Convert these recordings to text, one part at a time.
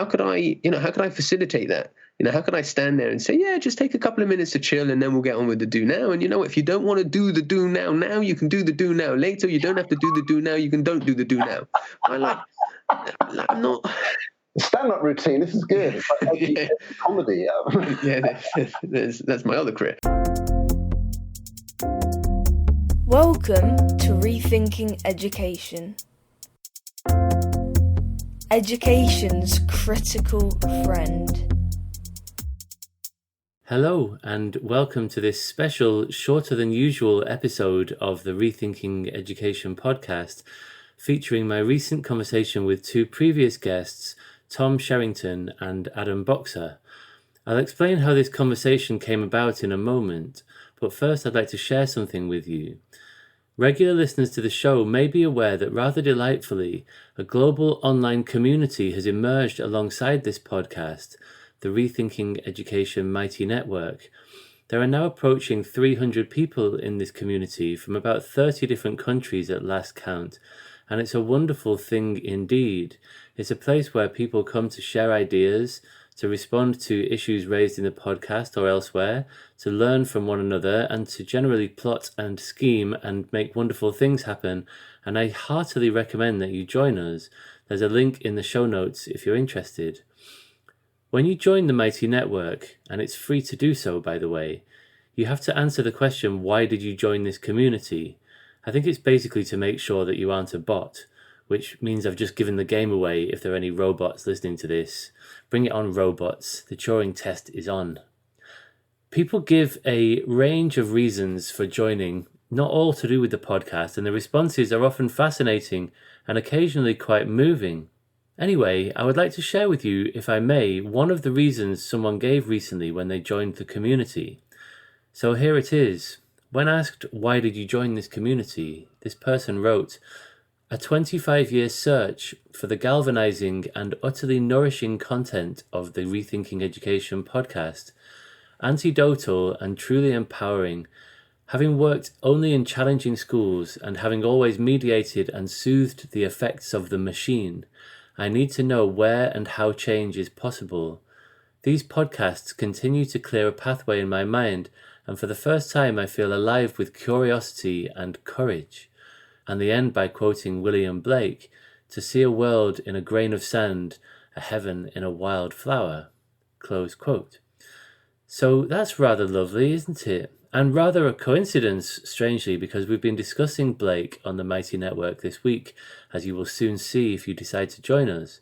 how could I facilitate that? How can I stand there and say, yeah, just take a couple of minutes to chill and then we'll get on with the do now. And if you don't want to do the do now you can do the do now later. You don't have to do the do now. You can don't do the do now. I'm not. Stand-up routine. This is good. It's like Yeah. comedy. Yeah, that's my other career. Welcome to Rethinking Education. Education's critical friend. Hello and welcome to this special, shorter than usual episode of the Rethinking Education podcast, featuring my recent conversation with two previous guests, Tom Sherrington and Adam Boxer. I'll explain how this conversation came about in a moment, but first I'd like to share something with you. Regular listeners to the show may be aware that rather delightfully, a global online community has emerged alongside this podcast, the Rethinking Education Mighty Network. There are now approaching 300 people in this community from about 30 different countries at last count, and it's a wonderful thing indeed. It's a place where people come to share ideas, to respond to issues raised in the podcast or elsewhere, to learn from one another, and to generally plot and scheme and make wonderful things happen. And I heartily recommend that you join us. There's a link in the show notes if you're interested. When you join the Mighty Network, and it's free to do so, by the way, you have to answer the question, why did you join this community? I think it's basically to make sure that you aren't a bot, which means I've just given the game away if there are any robots listening to this. Bring it on, robots. The Turing test is on. People give a range of reasons for joining, not all to do with the podcast, and the responses are often fascinating and occasionally quite moving. Anyway, I would like to share with you, if I may, one of the reasons someone gave recently when they joined the community. So here it is. When asked, why did you join this community, this person wrote, a 25-year search for the galvanizing and utterly nourishing content of the Rethinking Education podcast, antidotal and truly empowering. Having worked only in challenging schools and having always mediated and soothed the effects of the machine, I need to know where and how change is possible. These podcasts continue to clear a pathway in my mind, and for the first time I feel alive with curiosity and courage. And the end by quoting William Blake, to see a world in a grain of sand, a heaven in a wild flower. Close quote. So that's rather lovely, isn't it? And rather a coincidence, strangely, because we've been discussing Blake on the Mighty Network this week, as you will soon see if you decide to join us.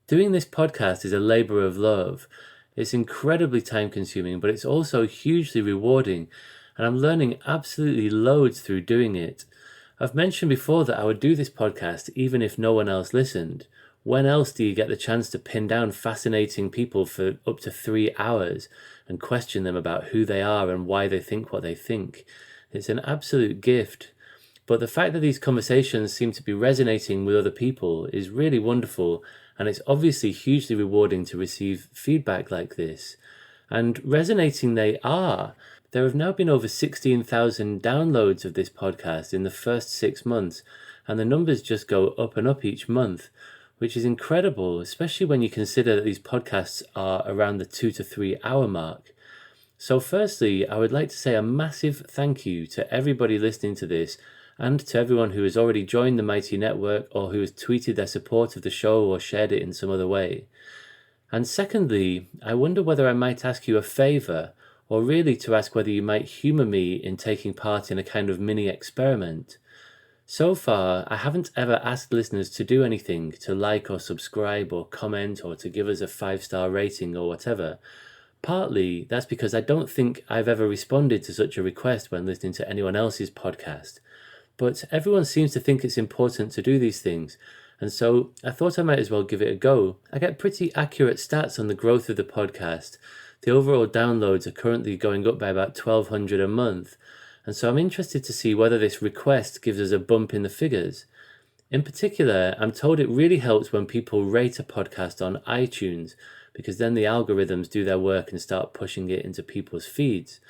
Doing this podcast is a labour of love. It's incredibly time-consuming, but it's also hugely rewarding, and I'm learning absolutely loads through doing it. I've mentioned before that I would do this podcast even if no one else listened. When else do you get the chance to pin down fascinating people for up to 3 hours and question them about who they are and why they think what they think? It's an absolute gift. But the fact that these conversations seem to be resonating with other people is really wonderful, and it's obviously hugely rewarding to receive feedback like this. And resonating they are. There have now been over 16,000 downloads of this podcast in the first 6 months, and the numbers just go up and up each month, which is incredible, especially when you consider that these podcasts are around the 2 to 3 hour mark. So firstly, I would like to say a massive thank you to everybody listening to this, and to everyone who has already joined the Mighty Network or who has tweeted their support of the show or shared it in some other way. And secondly, I wonder whether I might ask you a favour, or really to ask whether you might humour me in taking part in a kind of mini experiment. So far, I haven't ever asked listeners to do anything, to like or subscribe or comment or to give us a 5-star rating or whatever. Partly, that's because I don't think I've ever responded to such a request when listening to anyone else's podcast. But everyone seems to think it's important to do these things, and so I thought I might as well give it a go. I get pretty accurate stats on the growth of the podcast. The overall downloads are currently going up by about 1,200 a month, and so I'm interested to see whether this request gives us a bump in the figures. In particular, I'm told it really helps when people rate a podcast on iTunes, because then the algorithms do their work and start pushing it into people's feeds.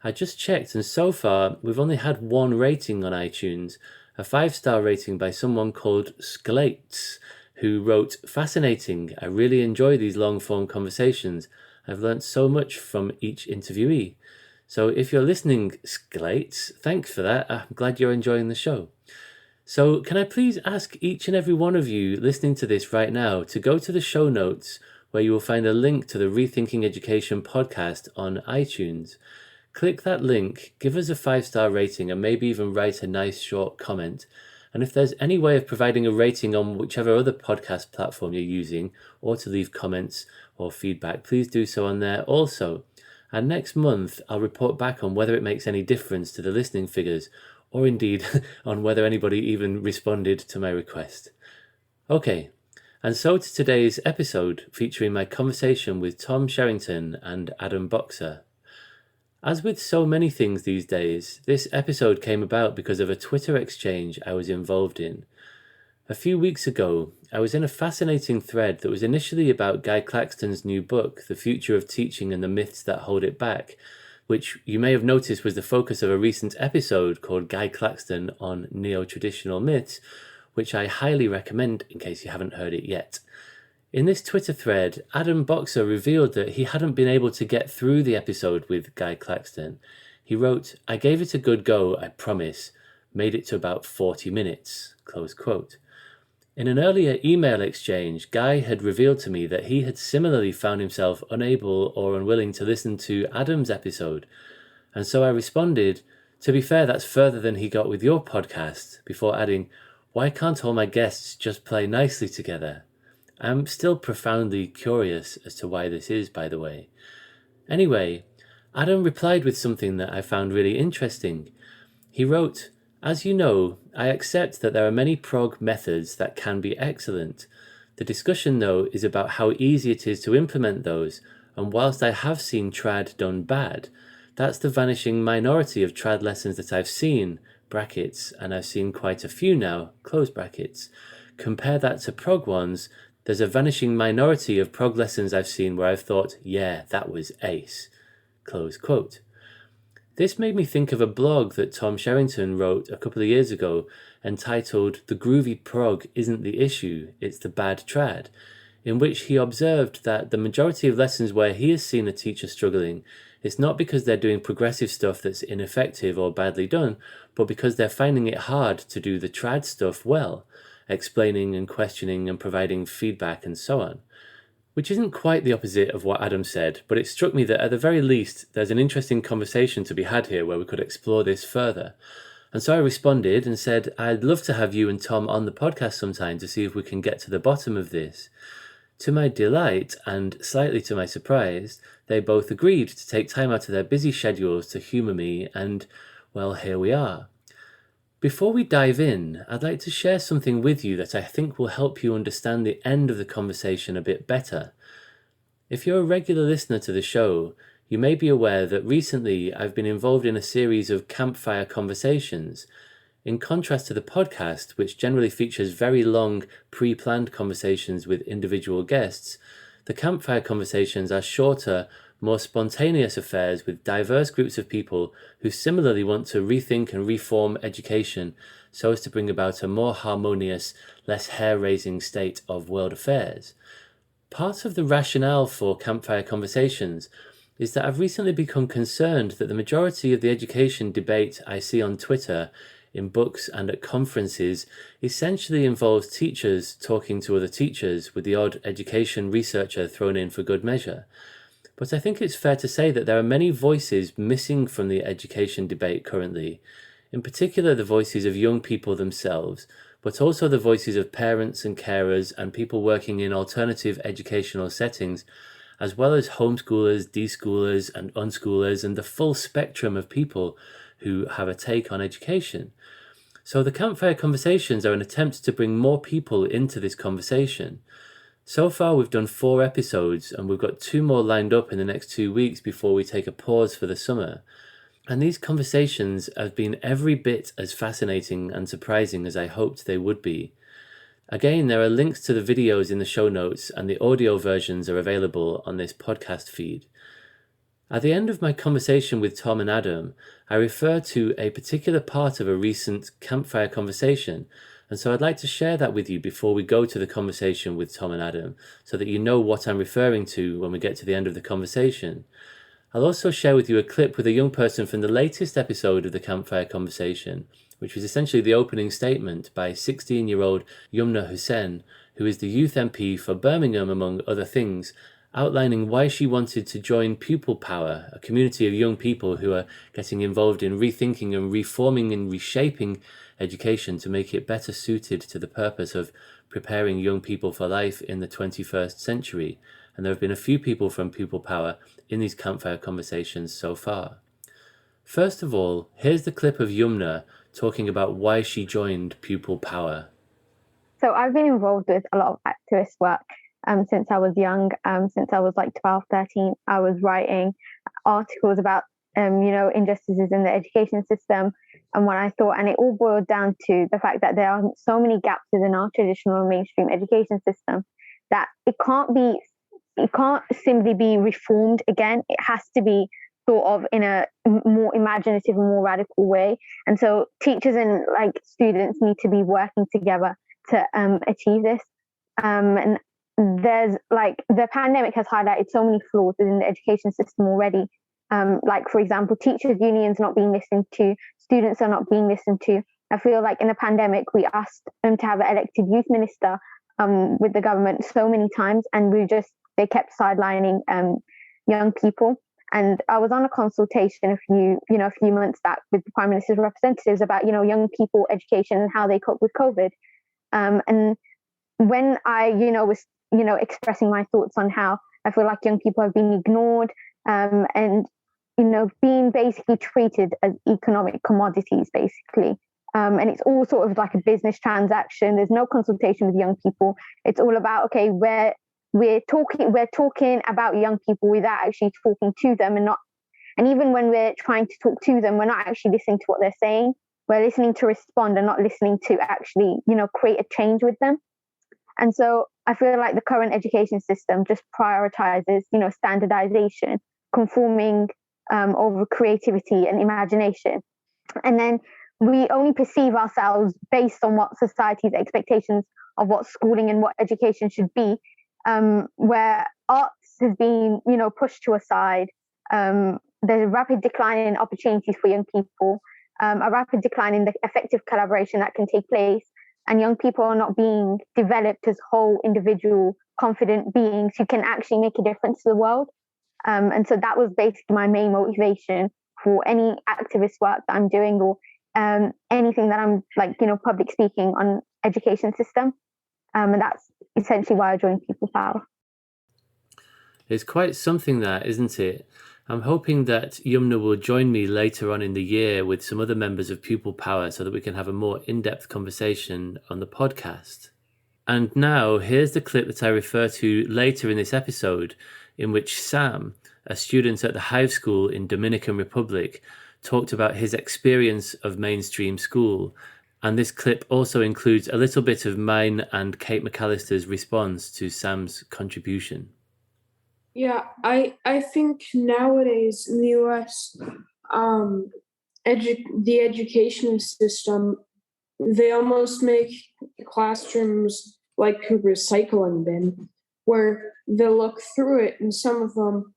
I just checked, and so far we've only had one rating on iTunes, a 5-star rating by someone called Skelates, who wrote, "Fascinating. I really enjoy these long-form conversations. I've learnt so much from each interviewee." So if you're listening, Sclates, thanks for that. I'm glad you're enjoying the show. So can I please ask each and every one of you listening to this right now to go to the show notes where you will find a link to the Rethinking Education podcast on iTunes. Click that link, give us a 5-star rating, and maybe even write a nice short comment. And if there's any way of providing a rating on whichever other podcast platform you're using, or to leave comments or feedback, please do so on there also. And next month, I'll report back on whether it makes any difference to the listening figures, or indeed on whether anybody even responded to my request. Okay, and so to today's episode featuring my conversation with Tom Sherrington and Adam Boxer. As with so many things these days, this episode came about because of a Twitter exchange I was involved in. A few weeks ago, I was in a fascinating thread that was initially about Guy Claxton's new book, The Future of Teaching and the Myths That Hold It Back, which you may have noticed was the focus of a recent episode called Guy Claxton on Neo-Traditional Myths, which I highly recommend in case you haven't heard it yet. In this Twitter thread, Adam Boxer revealed that he hadn't been able to get through the episode with Guy Claxton. He wrote, "I gave it a good go, I promise. Made it to about 40 minutes." Close quote. In an earlier email exchange, Guy had revealed to me that he had similarly found himself unable or unwilling to listen to Adam's episode. And so I responded, "To be fair, that's further than he got with your podcast," before adding, "Why can't all my guests just play nicely together?" I'm still profoundly curious as to why this is, by the way. Anyway, Adam replied with something that I found really interesting. He wrote, "As you know, I accept that there are many prog methods that can be excellent. The discussion, though, is about how easy it is to implement those, and whilst I have seen trad done bad, that's the vanishing minority of trad lessons that I've seen, brackets, and I've seen quite a few now, close brackets. Compare that to prog ones, there's a vanishing minority of prog lessons I've seen where I've thought, yeah, that was ace." Close quote. This made me think of a blog that Tom Sherrington wrote a couple of years ago entitled "The Groovy Prog Isn't the Issue, It's the Bad Trad," in which he observed that the majority of lessons where he has seen a teacher struggling, it's not because they're doing progressive stuff that's ineffective or badly done, but because they're finding it hard to do the trad stuff well, explaining and questioning and providing feedback and so on. Which isn't quite the opposite of what Adam said, but it struck me that at the very least there's an interesting conversation to be had here where we could explore this further. And so I responded and said, "I'd love to have you and Tom on the podcast sometime to see if we can get to the bottom of this." To my delight, and slightly to my surprise, they both agreed to take time out of their busy schedules to humour me, and, well, here we are. Before we dive in, I'd like to share something with you that I think will help you understand the end of the conversation a bit better. If you're a regular listener to the show, you may be aware that recently I've been involved in a series of campfire conversations. In contrast to the podcast, which generally features very long, pre-planned conversations with individual guests, the campfire conversations are shorter, more spontaneous affairs with diverse groups of people who similarly want to rethink and reform education so as to bring about a more harmonious, less hair-raising state of world affairs. Part of the rationale for campfire conversations is that I've recently become concerned that the majority of the education debate I see on Twitter, in books and at conferences, essentially involves teachers talking to other teachers with the odd education researcher thrown in for good measure. But I think it's fair to say that there are many voices missing from the education debate currently, in particular the voices of young people themselves, but also the voices of parents and carers and people working in alternative educational settings, as well as homeschoolers, deschoolers and unschoolers and the full spectrum of people who have a take on education. So the campfire conversations are an attempt to bring more people into this conversation. So far we've done 4 episodes and we've got 2 more lined up in the next 2 weeks before we take a pause for the summer. And these conversations have been every bit as fascinating and surprising as I hoped they would be. Again, there are links to the videos in the show notes and the audio versions are available on this podcast feed. At the end of my conversation with Tom and Adam, I refer to a particular part of a recent campfire conversation And so I'd like to share that with you before we go to the conversation with Tom and Adam, so that you know what I'm referring to when we get to the end of the conversation. I'll also share with you a clip with a young person from the latest episode of the Campfire Conversation, which was essentially the opening statement by 16-year-old Yumna Hussain, who is the youth MP for Birmingham, among other things, outlining why she wanted to join Pupil Power, a community of young people who are getting involved in rethinking and reforming and reshaping education to make it better suited to the purpose of preparing young people for life in the 21st century. And there have been a few people from Pupil Power in these Campfire Conversations so far. First of all, here's the clip of Yumna talking about why she joined Pupil Power. So I've been involved with a lot of activist work since I was young. Since I was like 12, 13, I was writing articles about, injustices in the education system. And when I thought, and it all boiled down to the fact that there are so many gaps within our traditional mainstream education system that it can't simply be reformed again. It has to be thought of in a more imaginative and more radical way. And so teachers and students need to be working together to achieve this. And there's the pandemic has highlighted so many flaws within the education system already. For example, teachers' unions not being listened to, students are not being listened to. I feel like in the pandemic, we asked them to have an elected youth minister with the government so many times, and they kept sidelining young people. And I was on a consultation a few months back with the Prime Minister's representatives about, young people education and how they cope with COVID. And when I, was, expressing my thoughts on how I feel like young people have been ignored and, being basically treated as economic commodities, basically. And it's all sort of like a business transaction. There's no consultation with young people. It's all about, okay, we're talking about young people without actually talking to them, and even when we're trying to talk to them, we're not actually listening to what they're saying. We're listening to respond and not listening to actually, create a change with them. And so I feel like the current education system just prioritizes, standardization, conforming over creativity and imagination. And then we only perceive ourselves based on what society's expectations of what schooling and what education should be, where arts has been, pushed to a side. There's a rapid decline in opportunities for young people, a rapid decline in the effective collaboration that can take place, and young people are not being developed as whole, individual, confident beings who can actually make a difference to the world. And so that was basically my main motivation for any activist work that I'm doing, or anything that I'm public speaking on education system. And that's essentially why I joined Pupil Power. It's quite something that, isn't it? I'm hoping that Yumna will join me later on in the year with some other members of Pupil Power so that we can have a more in-depth conversation on the podcast. And now, here's the clip that I refer to later in this episode, in which Sam, a student at the Hive School in Dominican Republic, talked about his experience of mainstream school. And this clip also includes a little bit of mine and Kate McAllister's response to Sam's contribution. Yeah, I think nowadays in the US, the education system, they almost make classrooms like a recycling bin, where they'll look through it and some of them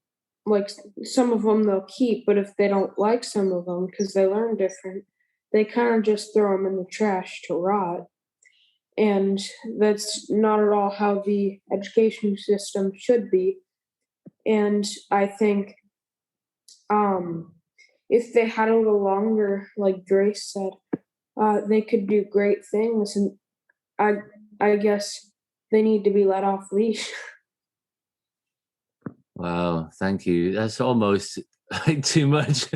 they'll keep, but if they don't like some of them because they learn different, they kind of just throw them in the trash to rot. And that's not at all how the education system should be. And I think if they had a little longer, like Grace said, they could do great things. And I guess they need to be let off leash. Wow, thank you. That's almost like too much.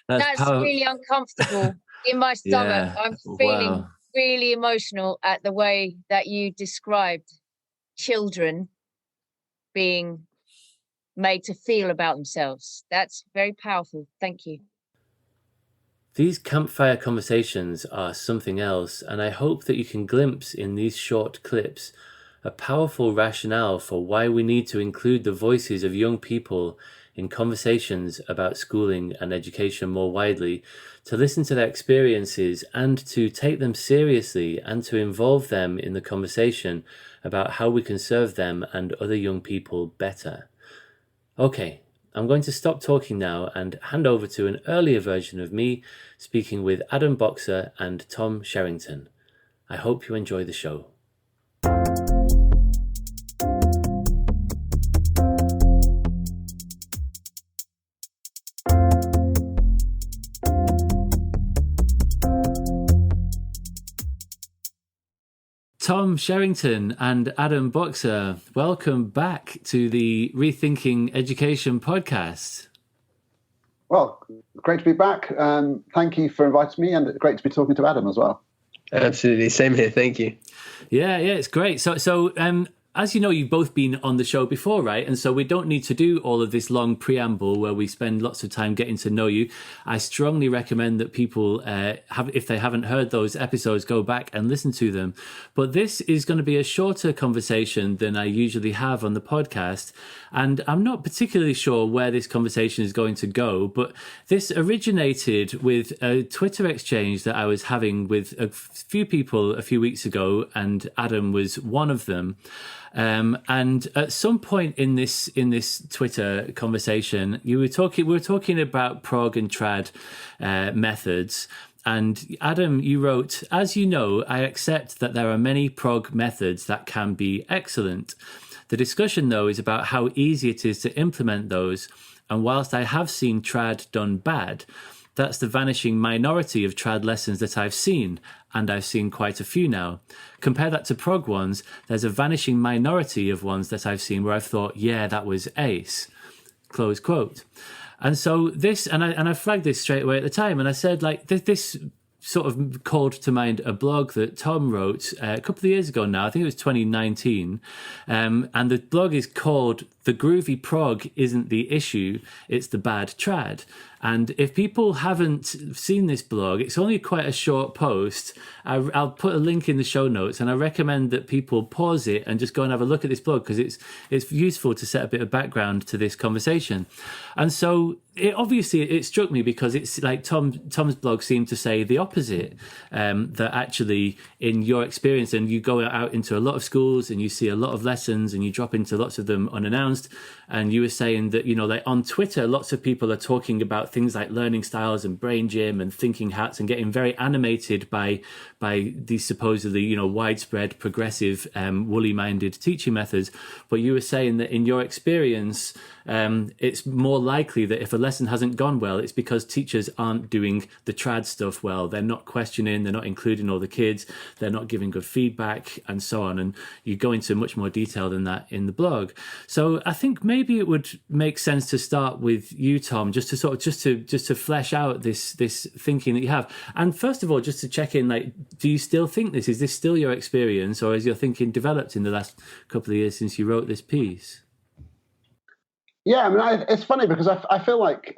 That's really uncomfortable in my stomach. Yeah. I'm feeling really emotional at the way that you described children being made to feel about themselves. That's very powerful. Thank you. These campfire conversations are something else, and I hope that you can glimpse in these short clips a powerful rationale for why we need to include the voices of young people in conversations about schooling and education more widely, to listen to their experiences and to take them seriously and to involve them in the conversation about how we can serve them and other young people better. Okay, I'm going to stop talking now and hand over to an earlier version of me speaking with Adam Boxer and Tom Sherrington. I hope you enjoy the show. Tom Sherrington and Adam Boxer, welcome back to the Rethinking Education podcast. Well, great to be back. Thank you for inviting me, and great to be talking to Adam as well. Absolutely. Same here. Thank you. Yeah, it's great. So, as you know, you've both been on the show before, right? And so we don't need to do all of this long preamble where we spend lots of time getting to know you. I strongly recommend that people, if they haven't heard those episodes, go back and listen to them. But this is going to be a shorter conversation than I usually have on the podcast. And I'm not particularly sure where this conversation is going to go, but this originated with a Twitter exchange that I was having with a few people a few weeks ago, and Adam was one of them. And at some point in this Twitter conversation, we were talking about prog and trad methods. And Adam, you wrote, "As you know, I accept that there are many prog methods that can be excellent. The discussion, though, is about how easy it is to implement those. And whilst I have seen trad done bad, that's the vanishing minority of trad lessons that I've seen, and I've seen quite a few now. Compare that to prog ones, there's a vanishing minority of ones that I've seen where I've thought, yeah, that was ace." Close quote. And so this, and I flagged this straight away at the time, and I said, like, this sort of called to mind a blog that Tom wrote a couple of years ago now. I think it was 2019. And the blog is called "The Groovy Prog Isn't the Issue, It's the Bad Trad." And if people haven't seen this blog, it's only quite a short post. I'll put a link in the show notes, and I recommend that people pause it and just go and have a look at this blog, because it's useful to set a bit of background to this conversation. And so it struck me because it's like Tom's blog seemed to say the opposite, that actually in your experience, and you go out into a lot of schools and you see a lot of lessons and you drop into lots of them unannounced, and you were saying that, you know, like on Twitter, lots of people are talking about things like learning styles and brain gym and thinking hats and getting very animated by these supposedly, you know, widespread progressive woolly-minded teaching methods. But you were saying that in your experience, it's more likely that if a lesson hasn't gone well, it's because teachers aren't doing the trad stuff well. They're not questioning, they're not including all the kids, they're not giving good feedback, and so on. And you go into much more detail than that in the blog. So I think maybe it would make sense to start with you, Tom, just to flesh out this thinking that you have. And first of all, just to check in, like, do you still think this? Is this still your experience, or has your thinking developed in the last couple of years since you wrote this piece? Yeah, I mean, it's funny because I feel like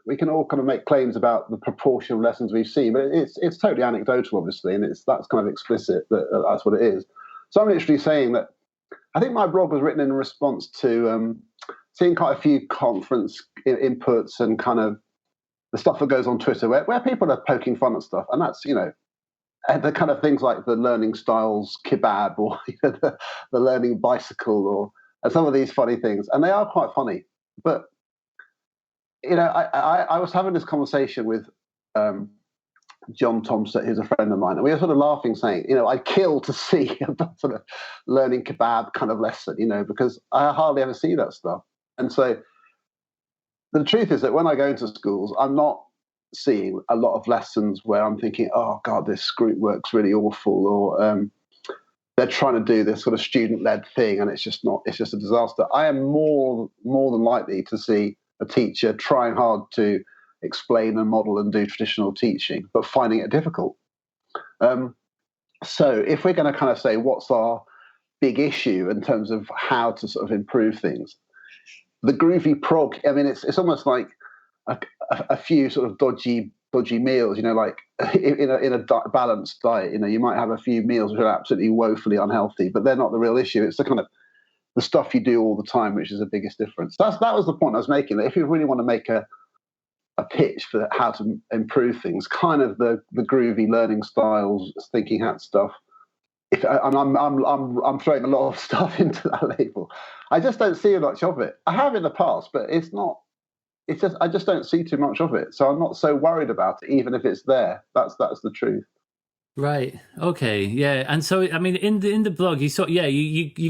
we can all kind of make claims about the proportion of lessons we've seen, but it's totally anecdotal, obviously, and that's kind of explicit that that's what it is. So I'm literally saying that I think my blog was written in response to seeing quite a few conference inputs and kind of the stuff that goes on Twitter where people are poking fun at stuff, and that's, you know, the kind of things like the learning styles kebab, or you know, the learning bicycle, or some of these funny things, and they are quite funny. But you know, I was having this conversation with John Thompson, who's a friend of mine, and we were sort of laughing, saying, you know, I'd kill to see a sort of learning kebab kind of lesson, you know, because I hardly ever see that stuff. And so the truth is that when I go into schools, I'm not seeing a lot of lessons where I'm thinking, oh God, this group work's really awful, or they're trying to do this sort of student-led thing and it's just a disaster. I am more than likely to see a teacher trying hard to explain and model and do traditional teaching, but finding it difficult. So if we're going to kind of say what's our big issue in terms of how to sort of improve things, the groovy prog, I mean, it's almost like a few sort of dodgy meals, you know, like in a balanced diet, you know, you might have a few meals which are absolutely woefully unhealthy, but they're not the real issue. It's the kind of the stuff you do all the time, which is the biggest difference. That was the point I was making. That if you really want to make a pitch for how to improve things, kind of the groovy learning styles, thinking hat stuff. I'm throwing a lot of stuff into that label. I just don't see much of it. I have in the past, but it's not. It's just I just don't see too much of it. So I'm not so worried about it, even if it's there. That's the truth. Right. Okay. Yeah. And so, I mean, in the blog, you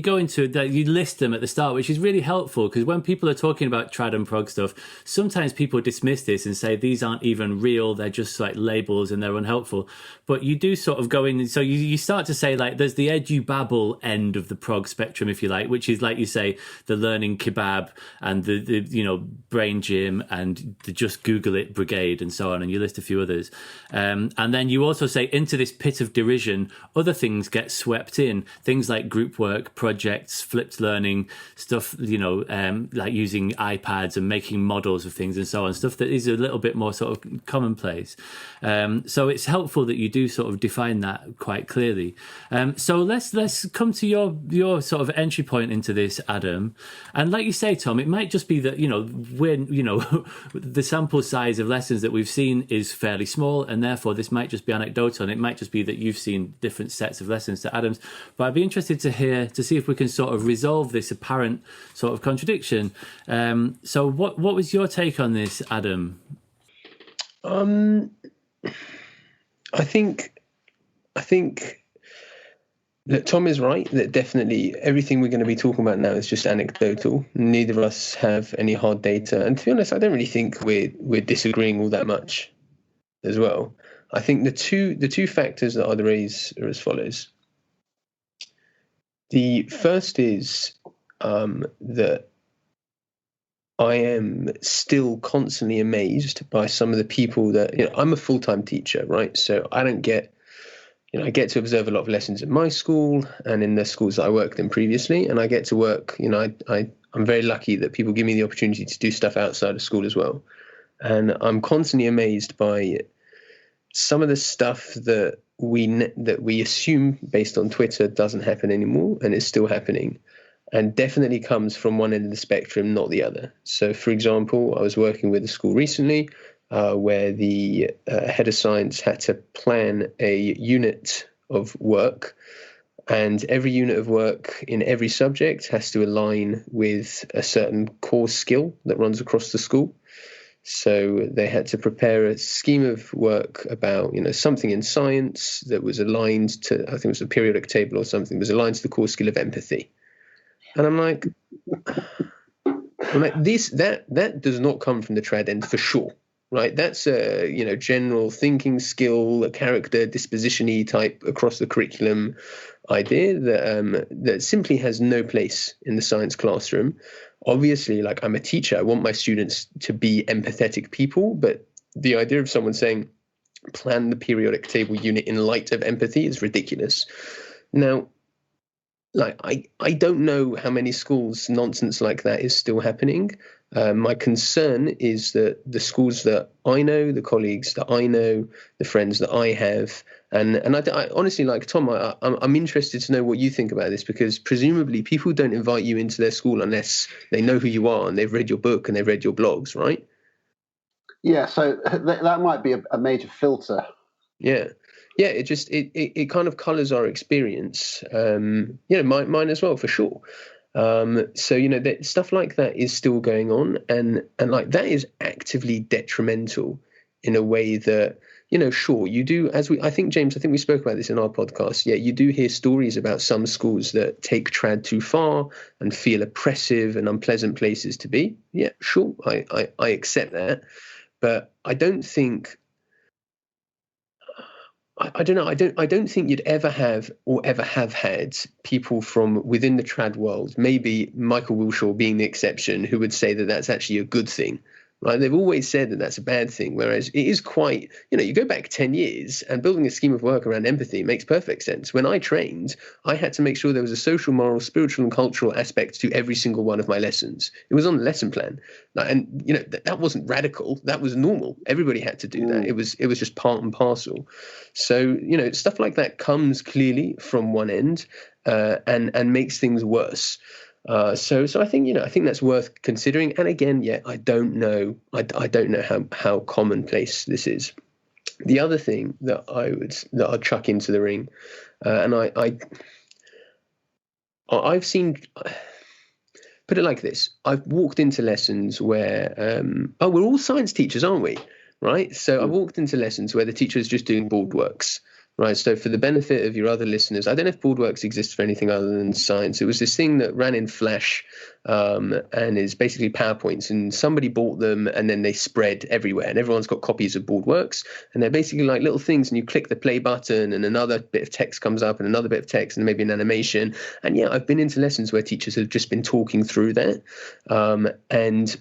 go into that, you list them at the start, which is really helpful, because when people are talking about trad and prog stuff, sometimes people dismiss this and say these aren't even real. They're just like labels and they're unhelpful. But you do sort of go in. So you start to say, like, there's the edubabble end of the prog spectrum, if you like, which is, like you say, the learning kebab and the brain gym and the just Google it brigade and so on. And you list a few others. And then you also say, into this pit of derision, other things get swept in, things like group work, projects, flipped learning, stuff, like using iPads and making models of things and so on, stuff that is a little bit more sort of commonplace. So it's helpful that you do sort of define that quite clearly. So let's come to your sort of entry point into this, Adam. And like you say, Tom, it might just be that, when, the sample size of lessons that we've seen is fairly small, and therefore this might just be anecdotal, and it might just be that you've seen different sets of lessons to Adam's. But I'd be interested to see if we can sort of resolve this apparent sort of contradiction. So what was your take on this, Adam? I think that Tom is right, that definitely everything we're going to be talking about now is just anecdotal. Neither of us have any hard data. And to be honest, I don't really think we're disagreeing all that much as well. I think the two factors that I'd raise are as follows. The first is that I am still constantly amazed by some of the people that, I'm a full-time teacher, right? So I don't get, I get to observe a lot of lessons in my school and in the schools that I worked in previously. And I get to work, I'm very lucky that people give me the opportunity to do stuff outside of school as well. And I'm constantly amazed by some of the stuff that we assume based on Twitter doesn't happen anymore and is still happening, and definitely comes from one end of the spectrum, not the other. So, for example, I was working with a school recently where the head of science had to plan a unit of work, and every unit of work in every subject has to align with a certain core skill that runs across the school. So they had to prepare a scheme of work about, something in science that was aligned to, I think it was a periodic table or something, was aligned to the core skill of empathy. And I'm like this, that does not come from the trad end for sure, right? That's a, general thinking skill, a character disposition-y type across the curriculum idea that simply has no place in the science classroom. Obviously, like, I'm a teacher, I want my students to be empathetic people, but the idea of someone saying, plan the periodic table unit in light of empathy is ridiculous. Now, like, I don't know how many schools nonsense like that is still happening. My concern is that the schools that I know, the colleagues that I know, the friends that I have, and I honestly, like Tom, I'm interested to know what you think about this, because presumably people don't invite you into their school unless they know who you are and they've read your book and they've read your blogs, right? Yeah, so that might be a major filter. Yeah, it kind of colours our experience. Mine as well, for sure. So that stuff like that is still going on, and like that is actively detrimental in a way that, sure, you do, I think we spoke about this in our podcast. Yeah, you do hear stories about some schools that take trad too far and feel oppressive and unpleasant places to be. Yeah, sure, I accept that, but I don't think. I don't know. I don't think you'd ever have or ever have had people from within the trad world, maybe Michael Wilshaw being the exception, who would say that that's actually a good thing. Right? They've always said that that's a bad thing, whereas it is quite, you go back 10 years and building a scheme of work around empathy makes perfect sense. When I trained, I had to make sure there was a social, moral, spiritual and cultural aspect to every single one of my lessons. It was on the lesson plan. And, that wasn't radical. That was normal. Everybody had to do that. It was just part and parcel. So, stuff like that comes clearly from one end and makes things worse. So I think, I think that's worth considering. And again, I don't know how commonplace this is. The other thing that I'd chuck into the ring, and I've seen. Put it like this: I've walked into lessons where, we're all science teachers, aren't we? Right. So I walked into lessons where the teacher is just doing board works. Right. So for the benefit of your other listeners, I don't know if BoardWorks exists for anything other than science. It was this thing that ran in Flash and is basically PowerPoints, and somebody bought them and then they spread everywhere, and everyone's got copies of BoardWorks, and they're basically like little things, and you click the play button and another bit of text comes up and another bit of text and maybe an animation. And I've been into lessons where teachers have just been talking through that. And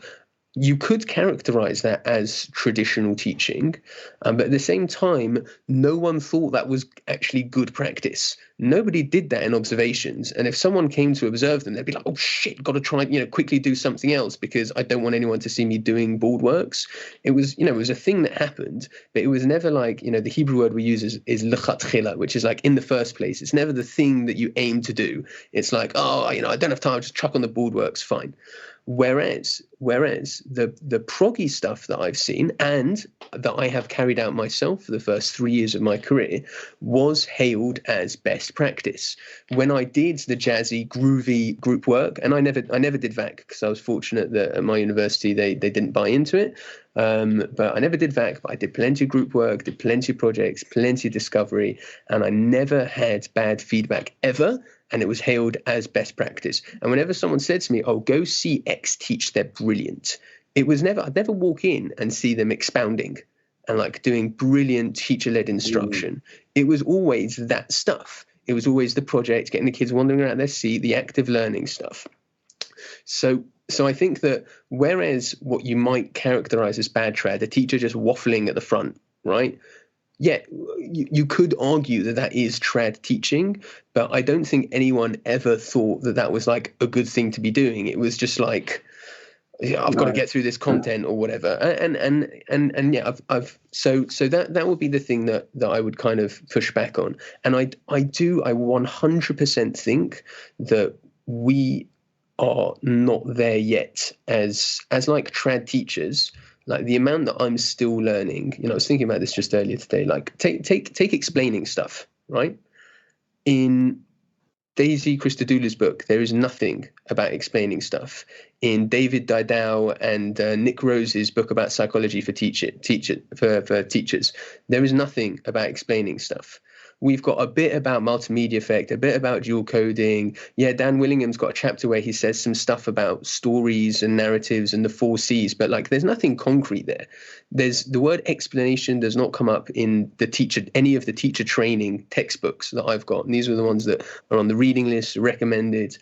you could characterize that as traditional teaching, but at the same time, no one thought that was actually good practice. Nobody did that in observations. And if someone came to observe them, they'd be like, oh shit, got to try, quickly do something else because I don't want anyone to see me doing board works. It was, it was a thing that happened, but it was never like, the Hebrew word we use is l'chatchila, which is like in the first place. It's never the thing that you aim to do. It's like, I don't have time, I'll just chuck on the board works, fine. Whereas the proggy stuff that I've seen and that I have carried out myself for the first 3 years of my career was hailed as best practice. When I did the jazzy, groovy group work, and I never did VAC because I was fortunate that at my university they didn't buy into it. But I never did VAC, but I did plenty of group work, did plenty of projects, plenty of discovery, and I never had bad feedback ever. And it was hailed as best practice. And whenever someone said to me, oh, go see X teach, they're brilliant. I'd never walk in and see them expounding and like doing brilliant teacher-led instruction. It was always that stuff. It was always the project, getting the kids wandering around their seat, the active learning stuff. So I think that whereas what you might characterize as bad trad, a teacher just waffling at the front, right? Yeah, you could argue that is trad teaching, but I don't think anyone ever thought that was like a good thing to be doing. It was just like, I've got to get through this content or whatever. So that would be the thing that I would kind of push back on. And I 100% think that we are not there yet as like trad teachers. Like the amount that I'm still learning, I was thinking about this just earlier today, like take explaining stuff, right? In Daisy Christodoulou's book, there is nothing about explaining stuff. In David Didau and Nick Rose's book about psychology for teachers, there is nothing about explaining stuff. We've got a bit about multimedia effect, a bit about dual coding. Yeah, Dan Willingham's got a chapter where he says some stuff about stories and narratives and the 4 C's, but like there's nothing concrete there. The word explanation does not come up in any of the teacher training textbooks that I've got. And these are the ones that are on the reading list, recommended.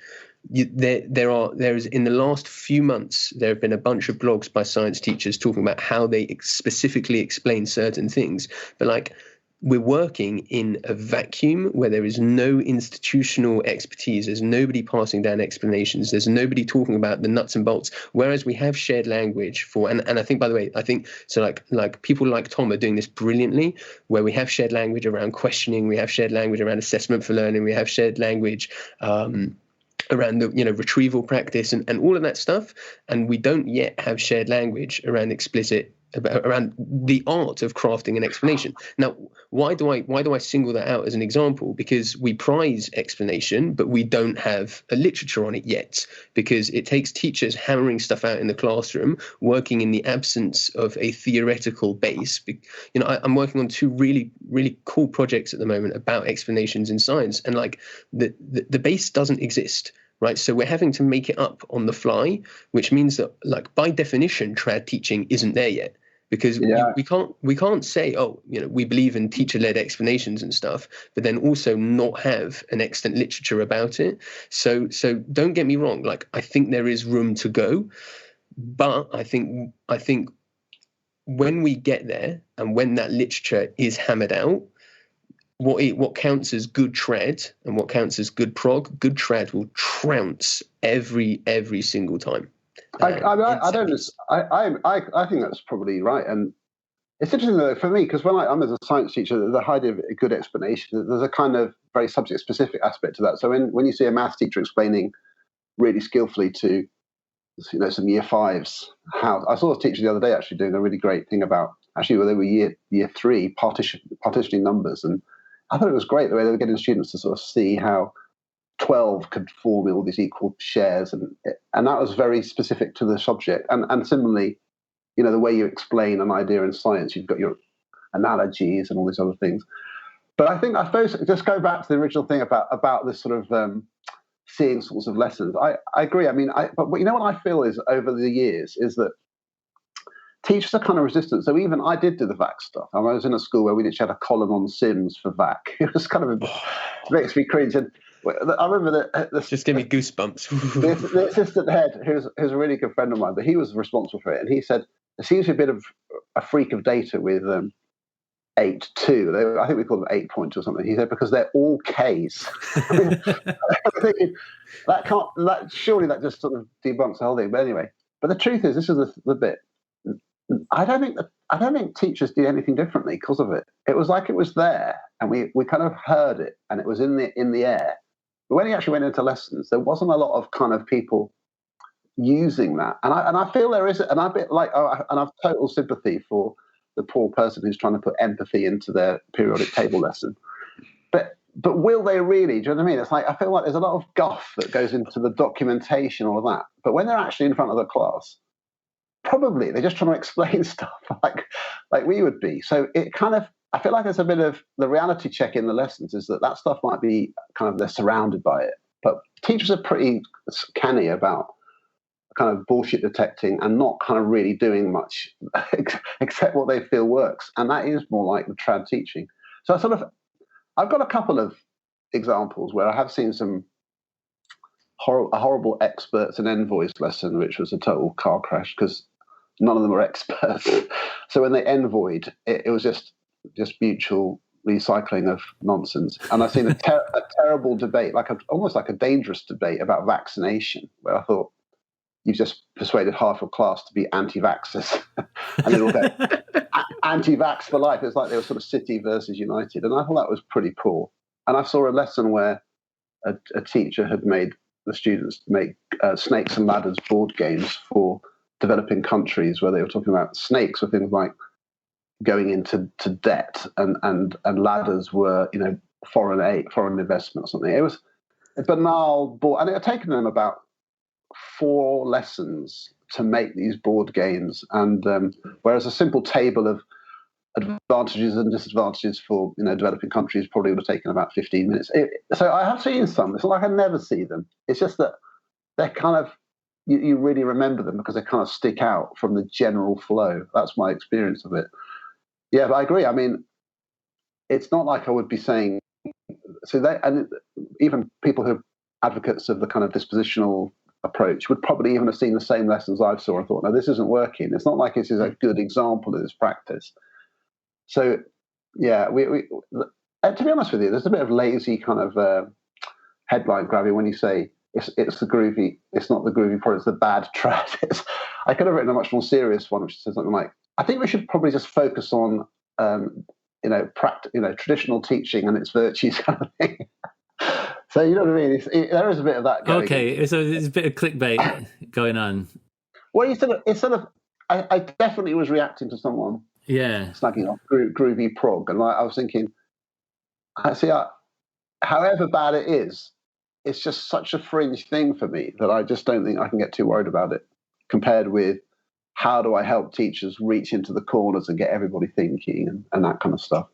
There is in the last few months, there have been a bunch of blogs by science teachers talking about how they specifically explain certain things. But like, we're working in a vacuum where there is no institutional expertise. There's nobody passing down explanations. There's nobody talking about the nuts and bolts. Whereas we have shared language and I think, by the way, so like people like Tom are doing this brilliantly, where we have shared language around questioning, we have shared language around assessment for learning, we have shared language around the retrieval practice and all of that stuff. And we don't yet have shared language around around the art of crafting an explanation. Now, why do I single that out as an example? Because we prize explanation, but we don't have a literature on it yet, because it takes teachers hammering stuff out in the classroom, working in the absence of a theoretical base. I'm working on 2 really, really cool projects at the moment about explanations in science, and like the base doesn't exist. Right, so we're having to make it up on the fly, which means that, like, by definition, trad teaching isn't there yet, because we can't say, we believe in teacher-led explanations and stuff, but then also not have an extant literature about it. So don't get me wrong, like I think there is room to go, but I think when we get there and when that literature is hammered out, what counts as good trad and what counts as good prog, good trad will trounce every single time. I think that's probably right. And it's interesting though for me, because when I'm as a science teacher, the idea of a good explanation, there's a kind of very subject specific aspect to that. So when you see a math teacher explaining really skillfully to, you know, some year fives. How I saw a teacher the other day actually doing a really great thing about actually where they were year three partitioning numbers, and I thought it was great the way they were getting students to sort of see how 12 could form all these equal shares, and that was very specific to the subject. And similarly, you know, the way you explain an idea in science, you've got your analogies and all these other things. But I suppose just go back to the original thing about this sort of seeing sorts of lessons. I agree. I mean, but you know what I feel is over the years is that teachers are kind of resistant. So even I did do the VAC stuff. I was in a school where we literally had a column on Sims for VAC. It was kind of it makes me cringe. And I remember that just gave me goosebumps. the assistant head, who's a really good friend of mine, but he was responsible for it, and he said there seems to be a bit of a freak of data with 8.2. I think we call them 8 points or something. He said because they're all Ks. I mean, I'm thinking surely that just sort of debunks the whole thing. But anyway, but the truth is, this is the bit. I don't think teachers did anything differently because of it. It was like it was there, and we kind of heard it, and it was in the air. But when he actually went into lessons, there wasn't a lot of kind of people using that, and I feel there is, and I've total sympathy for the poor person who's trying to put empathy into their periodic table lesson. But will they really? Do you know what I mean? It's like I feel like there's a lot of guff that goes into the documentation, all of that. But when they're actually in front of the class, probably they're just trying to explain stuff like we would be. So it kind of, I feel like there's a bit of the reality check in the lessons is that stuff might be kind of, they're surrounded by it. But teachers are pretty canny about kind of bullshit detecting and not kind of really doing much except what they feel works. And that is more like the trad teaching. So I've got a couple of examples where I have seen some horrible experts and envoys lesson, which was a total car crash because none of them were experts. So when they envoyed, it was just mutual recycling of nonsense. And I've seen a terrible debate, almost like a dangerous debate about vaccination, where I thought, you've just persuaded half your class to be anti-vaxxers. And it'll go anti-vax for life. It's like they were sort of City versus United. And I thought that was pretty poor. And I saw a lesson where a teacher had made the students make snakes and ladders board games for developing countries, where they were talking about snakes were things like going into debt, and ladders were, you know, foreign investment or something. It was a banal board, and it had taken them about 4 lessons to make these board games, and whereas a simple table of advantages and disadvantages for, you know, developing countries probably would have taken about 15 minutes. So I have seen some. It's not like I never see them. It's just that they're kind of, you really remember them because they kind of stick out from the general flow. That's my experience of it. Yeah, but I agree. I mean, it's not like I would be saying, and even people who are advocates of the kind of dispositional approach would probably even have seen the same lessons I saw and thought, no, this isn't working. It's not like this is a good example of this practice. So, yeah, to be honest with you, there's a bit of lazy kind of headline grabbing when you say it's the groovy, it's not the groovy product, it's the bad trad. I could have written a much more serious one, which says something like, I think we should probably just focus on, traditional teaching and its virtues kind of thing. So, you know what I mean? There is a bit of that going on. So there's a bit of clickbait going on. Well, I definitely was reacting to someone snagging off groovy prog, and I was thinking, however bad it is, it's just such a fringe thing for me that I just don't think I can get too worried about it, compared with how do I help teachers reach into the corners and get everybody thinking and that kind of stuff.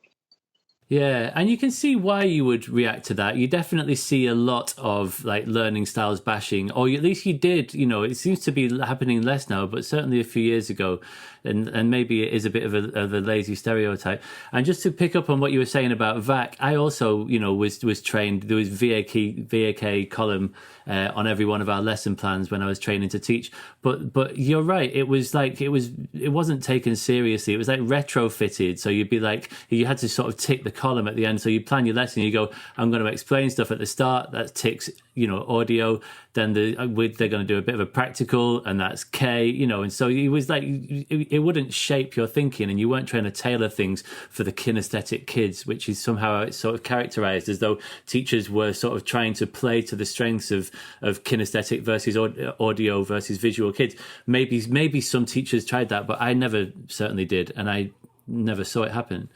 Yeah, and you can see why you would react to that. You definitely see a lot of like learning styles bashing, or at least you did. You know, it seems to be happening less now, but certainly a few years ago, and maybe it is a bit of a lazy stereotype. And just to pick up on what you were saying about VAC, I also, you know, was trained. There was VAK column on every one of our lesson plans when I was training to teach. But you're right. It was like it wasn't taken seriously. It was like retrofitted. So you'd be like, you had to sort of tick the column at the end. So you plan your lesson, you go, I'm going to explain stuff at the start, that ticks, audio, then they're going to do a bit of a practical, and that's K, and so it was like, it wouldn't shape your thinking, and you weren't trying to tailor things for the kinesthetic kids, which is somehow it's sort of characterized as though teachers were sort of trying to play to the strengths of kinesthetic versus audio versus visual kids. Maybe some teachers tried that, but I never certainly did, and I never saw it happen.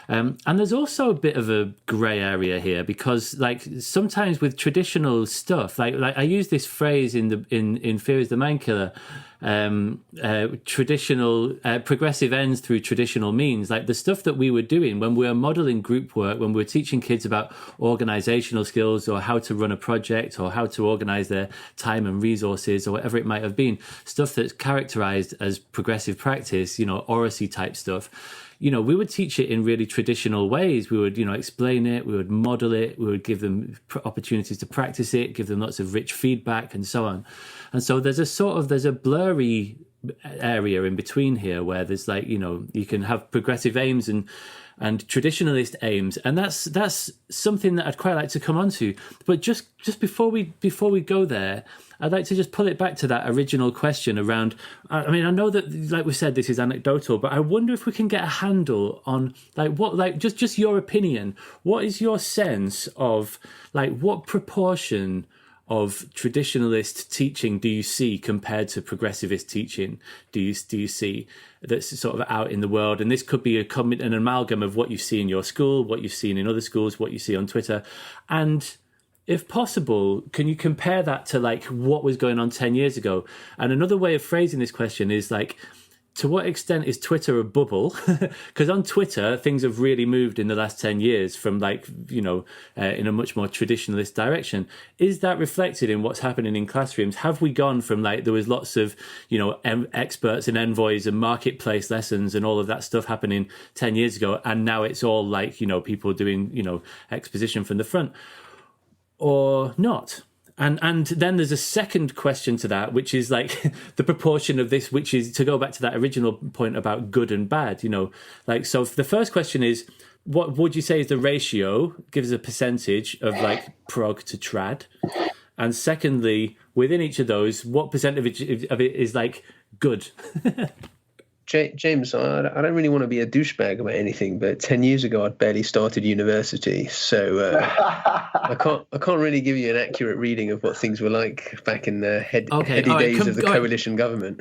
And there's also a bit of a grey area here, because like sometimes with traditional stuff, like I use this phrase in Fear is the Mind Killer, traditional progressive ends through traditional means. Like the stuff that we were doing when we were modelling group work, when we were teaching kids about organisational skills or how to run a project or how to organise their time and resources or whatever it might have been, stuff that's characterised as progressive practice, oracy type stuff. We would teach it in really traditional ways. We would, explain it, we would model it, we would give them opportunities to practice it, give them lots of rich feedback and so on. And so there's a blurry area in between here where there's like, you can have progressive aims and traditionalist aims. And that's something that I'd quite like to come on to. But just before we go there, I'd like to just pull it back to that original question around, I mean, I know that, like we said, this is anecdotal, but I wonder if we can get a handle on just your opinion. What is your sense of what proportion of traditionalist teaching do you see compared to progressivist teaching? Do you see that's sort of out in the world? And this could be an amalgam of what you see in your school, what you've seen in other schools, what you see on Twitter. And if possible, can you compare that to what was going on 10 years ago? And another way of phrasing this question is to what extent is Twitter a bubble? Because on Twitter, things have really moved in the last 10 years from in a much more traditionalist direction. Is that reflected in what's happening in classrooms? Have we gone from there was lots of, experts and envoys and marketplace lessons and all of that stuff happening 10 years ago, and now it's all people doing, exposition from the front? Or not? And then there's a second question to that, which is the proportion of this, which is to go back to that original point about good and bad, so the first question is, what would you say is the ratio, gives a percentage of prog to trad? And secondly, within each of those, what percentage of it is good? James, I don't really want to be a douchebag about anything, but 10 years ago I'd barely started university, so I can't really give you an accurate reading of what things were like back in the heady days of the coalition government.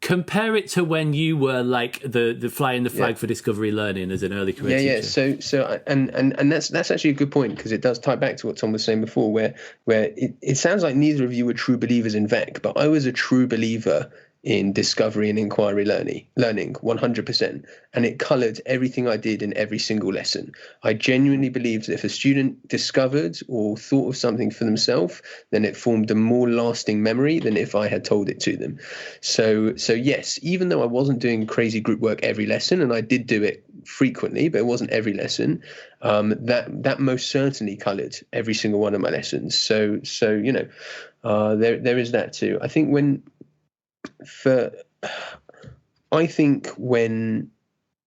Compare it to when you were the flying the flag for discovery learning as an early career teacher. So and that's actually a good point, because it does tie back to what Tom was saying before, where it sounds like neither of you were true believers in VEC, but I was a true believer in discovery and inquiry learning 100%, and it coloured everything I did in every single lesson. I genuinely believed that if a student discovered or thought of something for themselves, then it formed a more lasting memory than if I had told it to them. So yes, even though I wasn't doing crazy group work every lesson, and I did do it frequently, but it wasn't every lesson, that most certainly coloured every single one of my lessons. So there is that too. I think when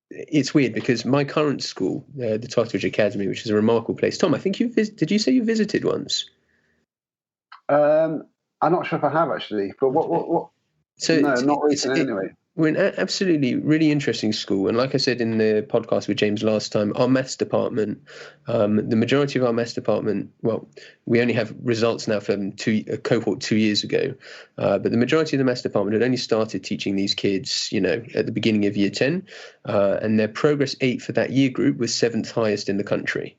it's weird, because my current school, the Totteridge Academy, which is a remarkable place. Tom, I think did you say you visited once? I'm not sure if I have actually, but what? So no, not recently anyway. We're an absolutely really interesting school. And like I said in the podcast with James last time, our maths department, the majority of our maths department, well, we only have results now from a cohort 2 years ago, but the majority of the maths department had only started teaching these kids, at the beginning of year 10, and their progress 8 for that year group was 7th highest in the country.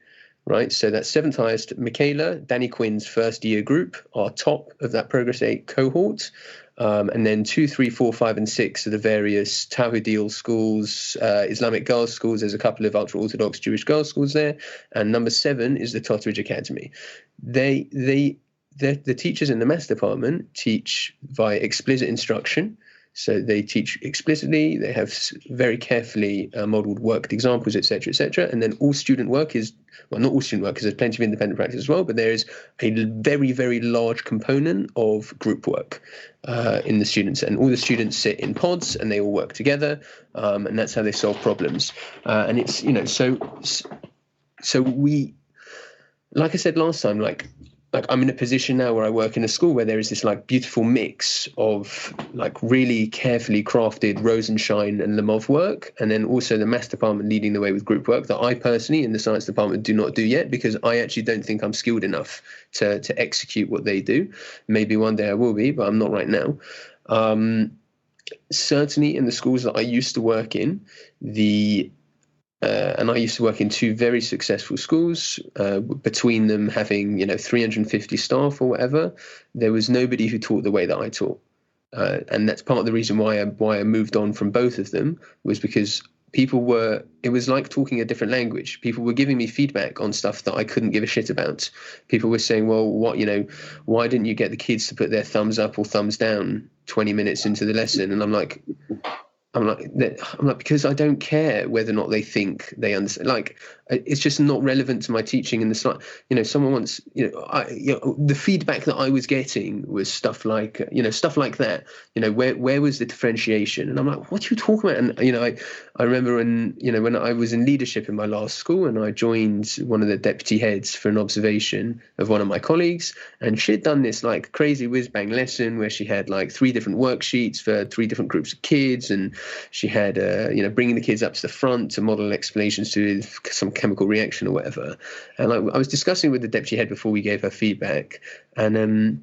Right, so that's 7th highest. Michaela, Danny Quinn's first year group, are top of that Progress 8 cohort. And then 2, 3, 4, 5, and 6 are the various Tawhidiyal schools, Islamic girls' schools. There's a couple of ultra-Orthodox Jewish girls' schools there. And number 7 is the Totteridge Academy. The teachers in the maths department teach via explicit instruction. So they teach explicitly, they have very carefully modelled worked examples, etc., etc. And then all student work is, well, not all student work, because there's plenty of independent practice as well, but there is a very, very large component of group work in the students. And all the students sit in pods and they all work together, and that's how they solve problems. And it's, so like I said last time, like I'm in a position now where I work in a school where there is this like beautiful mix of like really carefully crafted Rosenshine and Lemov work, and then also the maths department leading the way with group work that I personally in the science department do not do yet, because I actually don't think I'm skilled enough to execute what they do. Maybe one day I will be, but I'm not right now. Certainly in the schools that I used to work in, and I used to work in two very successful schools, between them having, 350 staff or whatever. There was nobody who taught the way that I taught. And that's part of the reason why I moved on from both of them, was because it was like talking a different language. People were giving me feedback on stuff that I couldn't give a shit about. People were saying, well, why didn't you get the kids to put their thumbs up or thumbs down 20 minutes into the lesson? And I'm like, because I don't care whether or not they think they understand. Like, it's just not relevant to my teaching. And someone once, the feedback that I was getting was stuff like that. Where was the differentiation? And I'm like, what are you talking about? And I remember when I was in leadership in my last school, and I joined one of the deputy heads for an observation of one of my colleagues, and she'd done this like crazy whiz bang lesson where she had like 3 different worksheets for 3 different groups of kids, and she had bringing the kids up to the front to model explanations to some chemical reaction or whatever. And I was discussing with the deputy head before we gave her feedback, and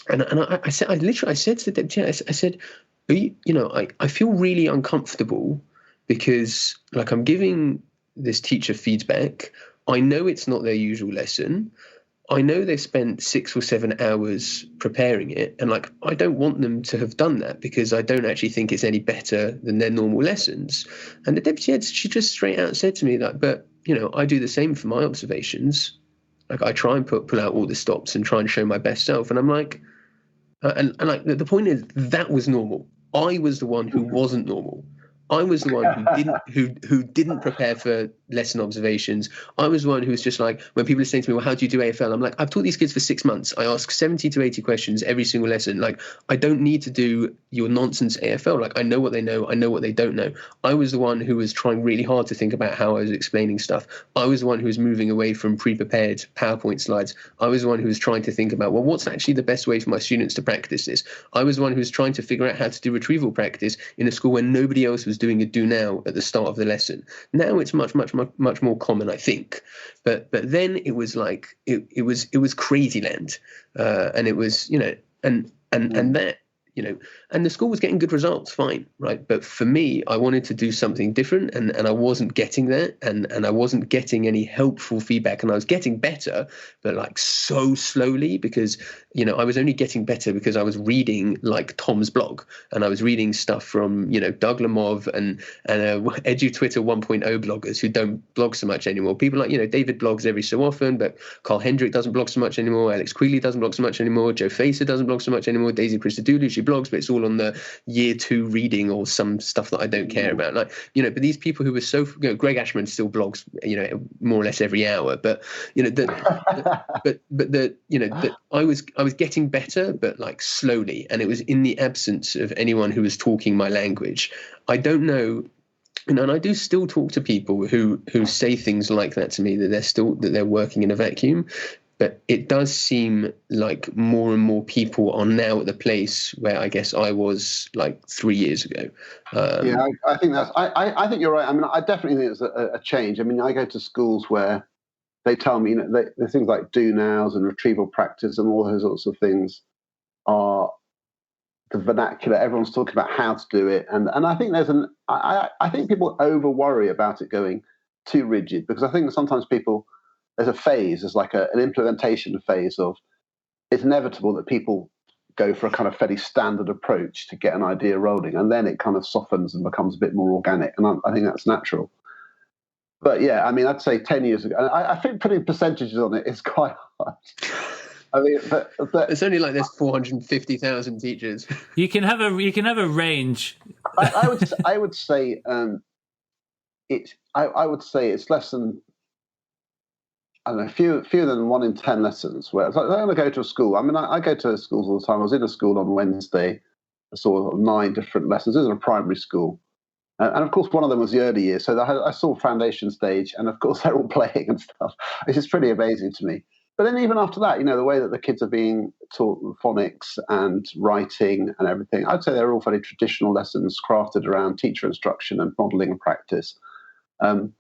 I said to the deputy head, I said, I feel really uncomfortable because like I'm giving this teacher feedback. I know it's not their usual lesson. I know they've spent 6 or 7 hours preparing it, and like I don't want them to have done that because I don't actually think it's any better than their normal lessons. And the deputy head, she just straight out said to me that, but I do the same for my observations. Like I try and pull out all the stops and try and show my best self. And I'm like, and like the point is that was normal. I was the one who wasn't normal. I was the one who didn't prepare for lesson observations. I was the one who was just like, when people are saying to me, well, how do you do AFL? I'm like, I've taught these kids for 6 months. I ask 70 to 80 questions every single lesson. Like, I don't need to do your nonsense AFL. Like, I know what they know. I know what they don't know. I was the one who was trying really hard to think about how I was explaining stuff. I was the one who was moving away from pre-prepared PowerPoint slides. I was the one who was trying to think about, well, what's actually the best way for my students to practice this? I was the one who was trying to figure out how to do retrieval practice in a school where nobody else was doing a do now at the start of the lesson. Now it's much more common, I think. But then it was like it was crazy land, and it was and that. And the school was getting good results, fine, right? But for me, I wanted to do something different, and I wasn't getting that, and I wasn't getting any helpful feedback, and I was getting better, but like so slowly, because I was only getting better because I was reading like Tom's blog, and I was reading stuff from Doug Lemov and EduTwitter 1.0 bloggers who don't blog so much anymore. People like David blogs every so often, but Carl Hendrick doesn't blog so much anymore. Alex Queeley doesn't blog so much anymore. Joe Facer doesn't blog so much anymore. Daisy Christodoulou, she blogs, but it's all on the year 2 reading or some stuff that I don't care about. Like, but these people who were so, Greg Ashman still blogs, more or less every hour, but, I was getting better, but like slowly. And it was in the absence of anyone who was talking my language. I don't know. And I do still talk to people who say things like that to me, that they're working in a vacuum. But it does seem like more and more people are now at the place where I guess I was like 3 years ago. I think I think you're right. I mean, I definitely think it's a change. I mean, I go to schools where they tell me, the things like do nows and retrieval practice and all those sorts of things are the vernacular. Everyone's talking about how to do it, and I think I think people over worry about it going too rigid, because I think sometimes there's a phase, there's like an implementation phase of, it's inevitable that people go for a kind of fairly standard approach to get an idea rolling, and then it kind of softens and becomes a bit more organic, and I think that's natural. But yeah, I mean, I'd say 10 years ago, I think putting percentages on it is quite hard. I mean, but it's only like there's 450,000 teachers. You can have a range. I would say I would say it's less than, I don't know, fewer than 1 in 10 lessons. Where it's like, I'm going to go to a school. I mean, I go to schools all the time. I was in a school on Wednesday. I saw 9 different lessons. This is a primary school, And of course, one of them was the early years. So I saw foundation stage, and of course, they're all playing and stuff. It's just pretty amazing to me. But then even after that, the way that the kids are being taught phonics and writing and everything, I'd say they're all fairly traditional lessons crafted around teacher instruction and modelling and practice. And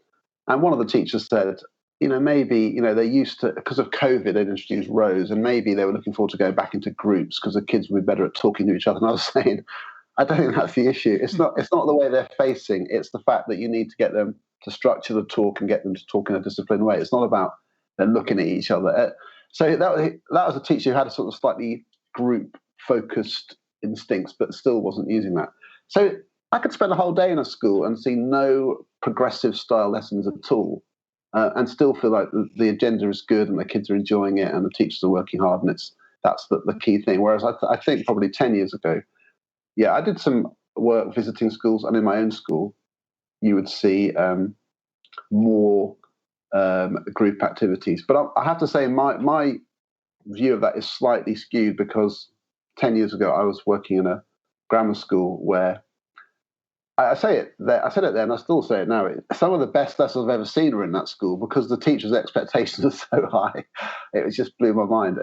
one of the teachers said, maybe, they used to, because of COVID, they'd introduced rows, and maybe they were looking forward to going back into groups because the kids would be better at talking to each other. And I was saying, I don't think that's the issue. It's not the way they're facing. It's the fact that you need to get them to structure the talk and get them to talk in a disciplined way. It's not about them looking at each other. So that was a teacher who had a sort of slightly group-focused instincts, but still wasn't using that. So I could spend a whole day in a school and see no progressive style lessons at all, and still feel like the agenda is good and the kids are enjoying it and the teachers are working hard, and that's the key thing. Whereas I think probably 10 years ago, I did some work visiting schools, and in my own school, you would see more group activities. But I have to say my view of that is slightly skewed, because 10 years ago I was working in a grammar school where I said it there and I still say it now. Some of the best lessons I've ever seen are in that school, because the teachers' expectations are so high. It just blew my mind.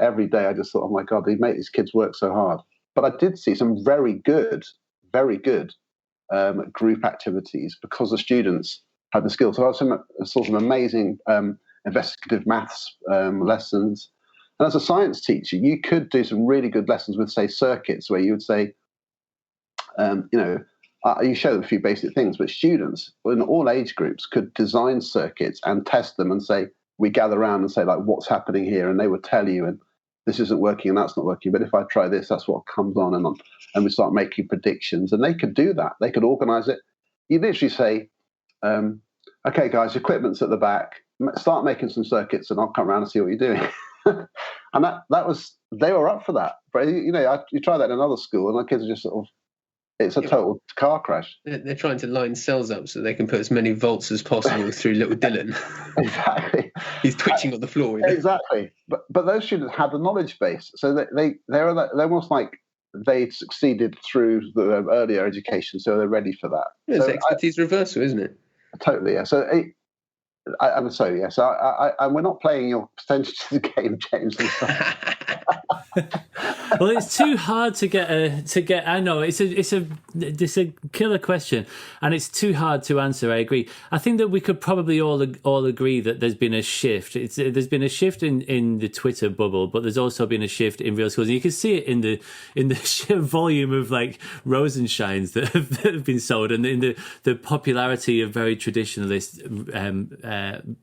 Every day I just thought, oh my God, they make these kids work so hard. But I did see some very good group activities because the students had the skills. So I saw some amazing investigative maths lessons. And as a science teacher, you could do some really good lessons with, say, circuits, where you would say, you show them a few basic things, but students in all age groups could design circuits and test them and say, we gather around and say, like, what's happening here? And they would tell you, and this isn't working and that's not working, but if I try this, that's what comes on and on. And we start making predictions, and they could do that. They could organize it. You literally say, okay, guys, equipment's at the back. Start making some circuits, and I'll come around and see what you're doing. And they were up for that. But you try that in another school, and the kids are just sort of, it's a total car crash. They're trying to line cells up so they can put as many volts as possible through little Dylan. Exactly. He's twitching on the floor. Exactly. But those students had the knowledge base, so they're almost like they'd succeeded through the earlier education, so they're ready for that. Yeah, it's expertise reversal, isn't it? Totally. Yeah. So and we're not playing your percentages game, James. And stuff. Well, it's too hard to get. I know it's a killer question, and it's too hard to answer. I agree. I think that we could probably all agree that there's been a shift. There's been a shift in the Twitter bubble, but there's also been a shift in real schools, and you can see it in the sheer volume of like Rosenshines that have been sold, and in the popularity of very traditionalist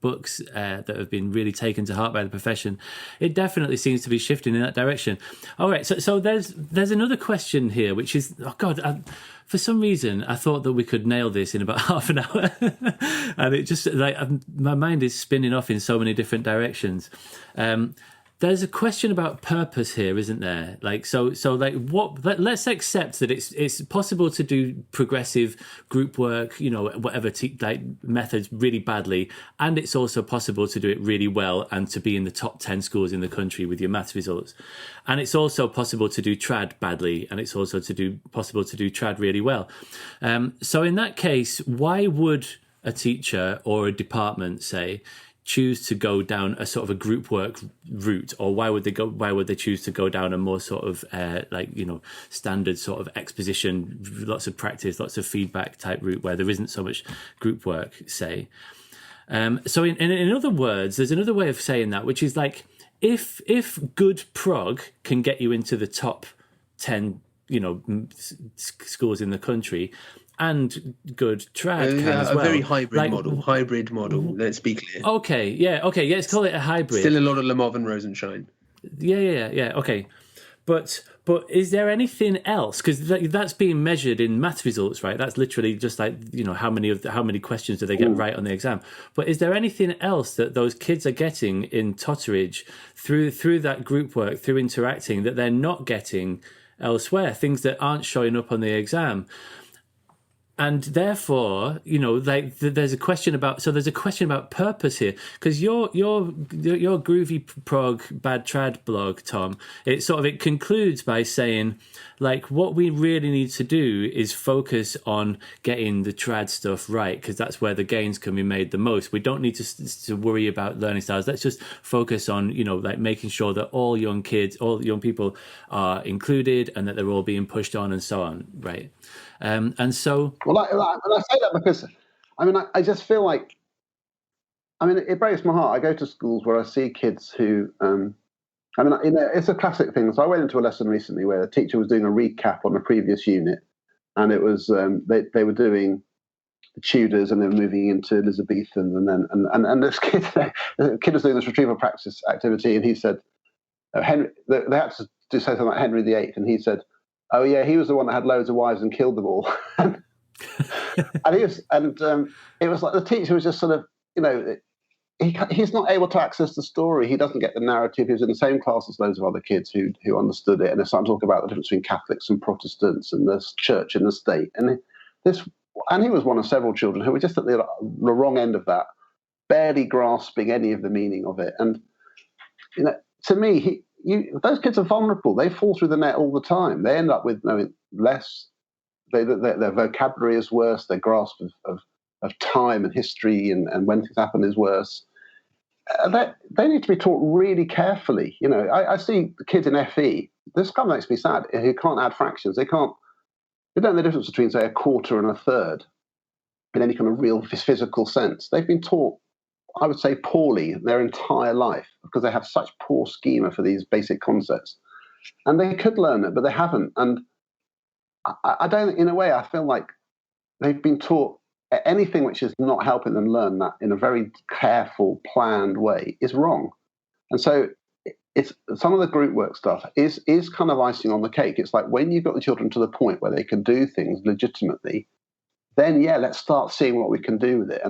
books that have been really taken to heart by the profession. It definitely seems to be shifting in that direction. All right, so there's another question here, which is, oh God, for some reason I thought that we could nail this in about half an hour, and it just my mind is spinning off in so many different directions. There's a question about purpose here, isn't there? Like, so like what? Let's accept that it's possible to do progressive group work, whatever methods really badly, and it's also possible to do it really well and to be in the top 10 schools in the country with your maths results. And it's also possible to do trad badly, and it's also possible to do trad really well. So in that case, why would a teacher or a department, say, choose to go down a sort of a group work route, or why would they choose to go down a more sort of standard sort of exposition, lots of practice, lots of feedback type route where there isn't so much group work, say? So in other words, there's another way of saying that, which is like, if good prog can get you into the top 10 schools in the country, and good trad can as well. A very hybrid model, let's be clear. Okay, let's call it a hybrid. Still a lot of Lemov and Rosenshine. Yeah, okay. But is there anything else? Because that's being measured in maths results, right? That's literally just like, how many questions do they get right on the exam. But is there anything else that those kids are getting in Totteridge through that group work, through interacting, that they're not getting elsewhere? Things that aren't showing up on the exam? And therefore, like there's a question about purpose here, because your groovy prog bad trad blog, Tom, it concludes by saying, like, what we really need to do is focus on getting the trad stuff right, because that's where the gains can be made the most. We don't need to worry about learning styles. Let's just focus on, like making sure that all young people are included and that they're all being pushed on and so on, right? And so, well, I say that because, I just feel like, it breaks my heart. I go to schools where I see kids who, it's a classic thing. So I went into a lesson recently where the teacher was doing a recap on a previous unit, and it was they were doing the Tudors and they were moving into Elizabethan, and this kid, the kid was doing this retrieval practice activity, and he said, Henry, they had to do something like Henry VIII, and he said, oh yeah, he was the one that had loads of wives and killed them all. and it was like the teacher was just sort of, he's not able to access the story. He doesn't get the narrative. He was in the same class as loads of other kids who understood it. And it's starting to talk about the difference between Catholics and Protestants and the church and the state. And he was one of several children who were just at the wrong end of that, barely grasping any of the meaning of it. And to me, those kids are vulnerable. They fall through the net all the time. They end up with knowing less. Their vocabulary is worse. Their grasp of time and history and when things happen is worse. They need to be taught really carefully. I see the kids in FE. This kind of makes me sad. Who can't add fractions. They don't know the difference between, say, a quarter and a third in any kind of real physical sense. They've been taught, I would say, poorly their entire life because they have such poor schema for these basic concepts. And they could learn it, but they haven't. And I don't, in a way, I feel like they've been taught anything which is not helping them learn that in a very careful, planned way is wrong. And so it's some of the group work stuff is kind of icing on the cake. It's like when you've got the children to the point where they can do things legitimately, then let's start seeing what we can do with it.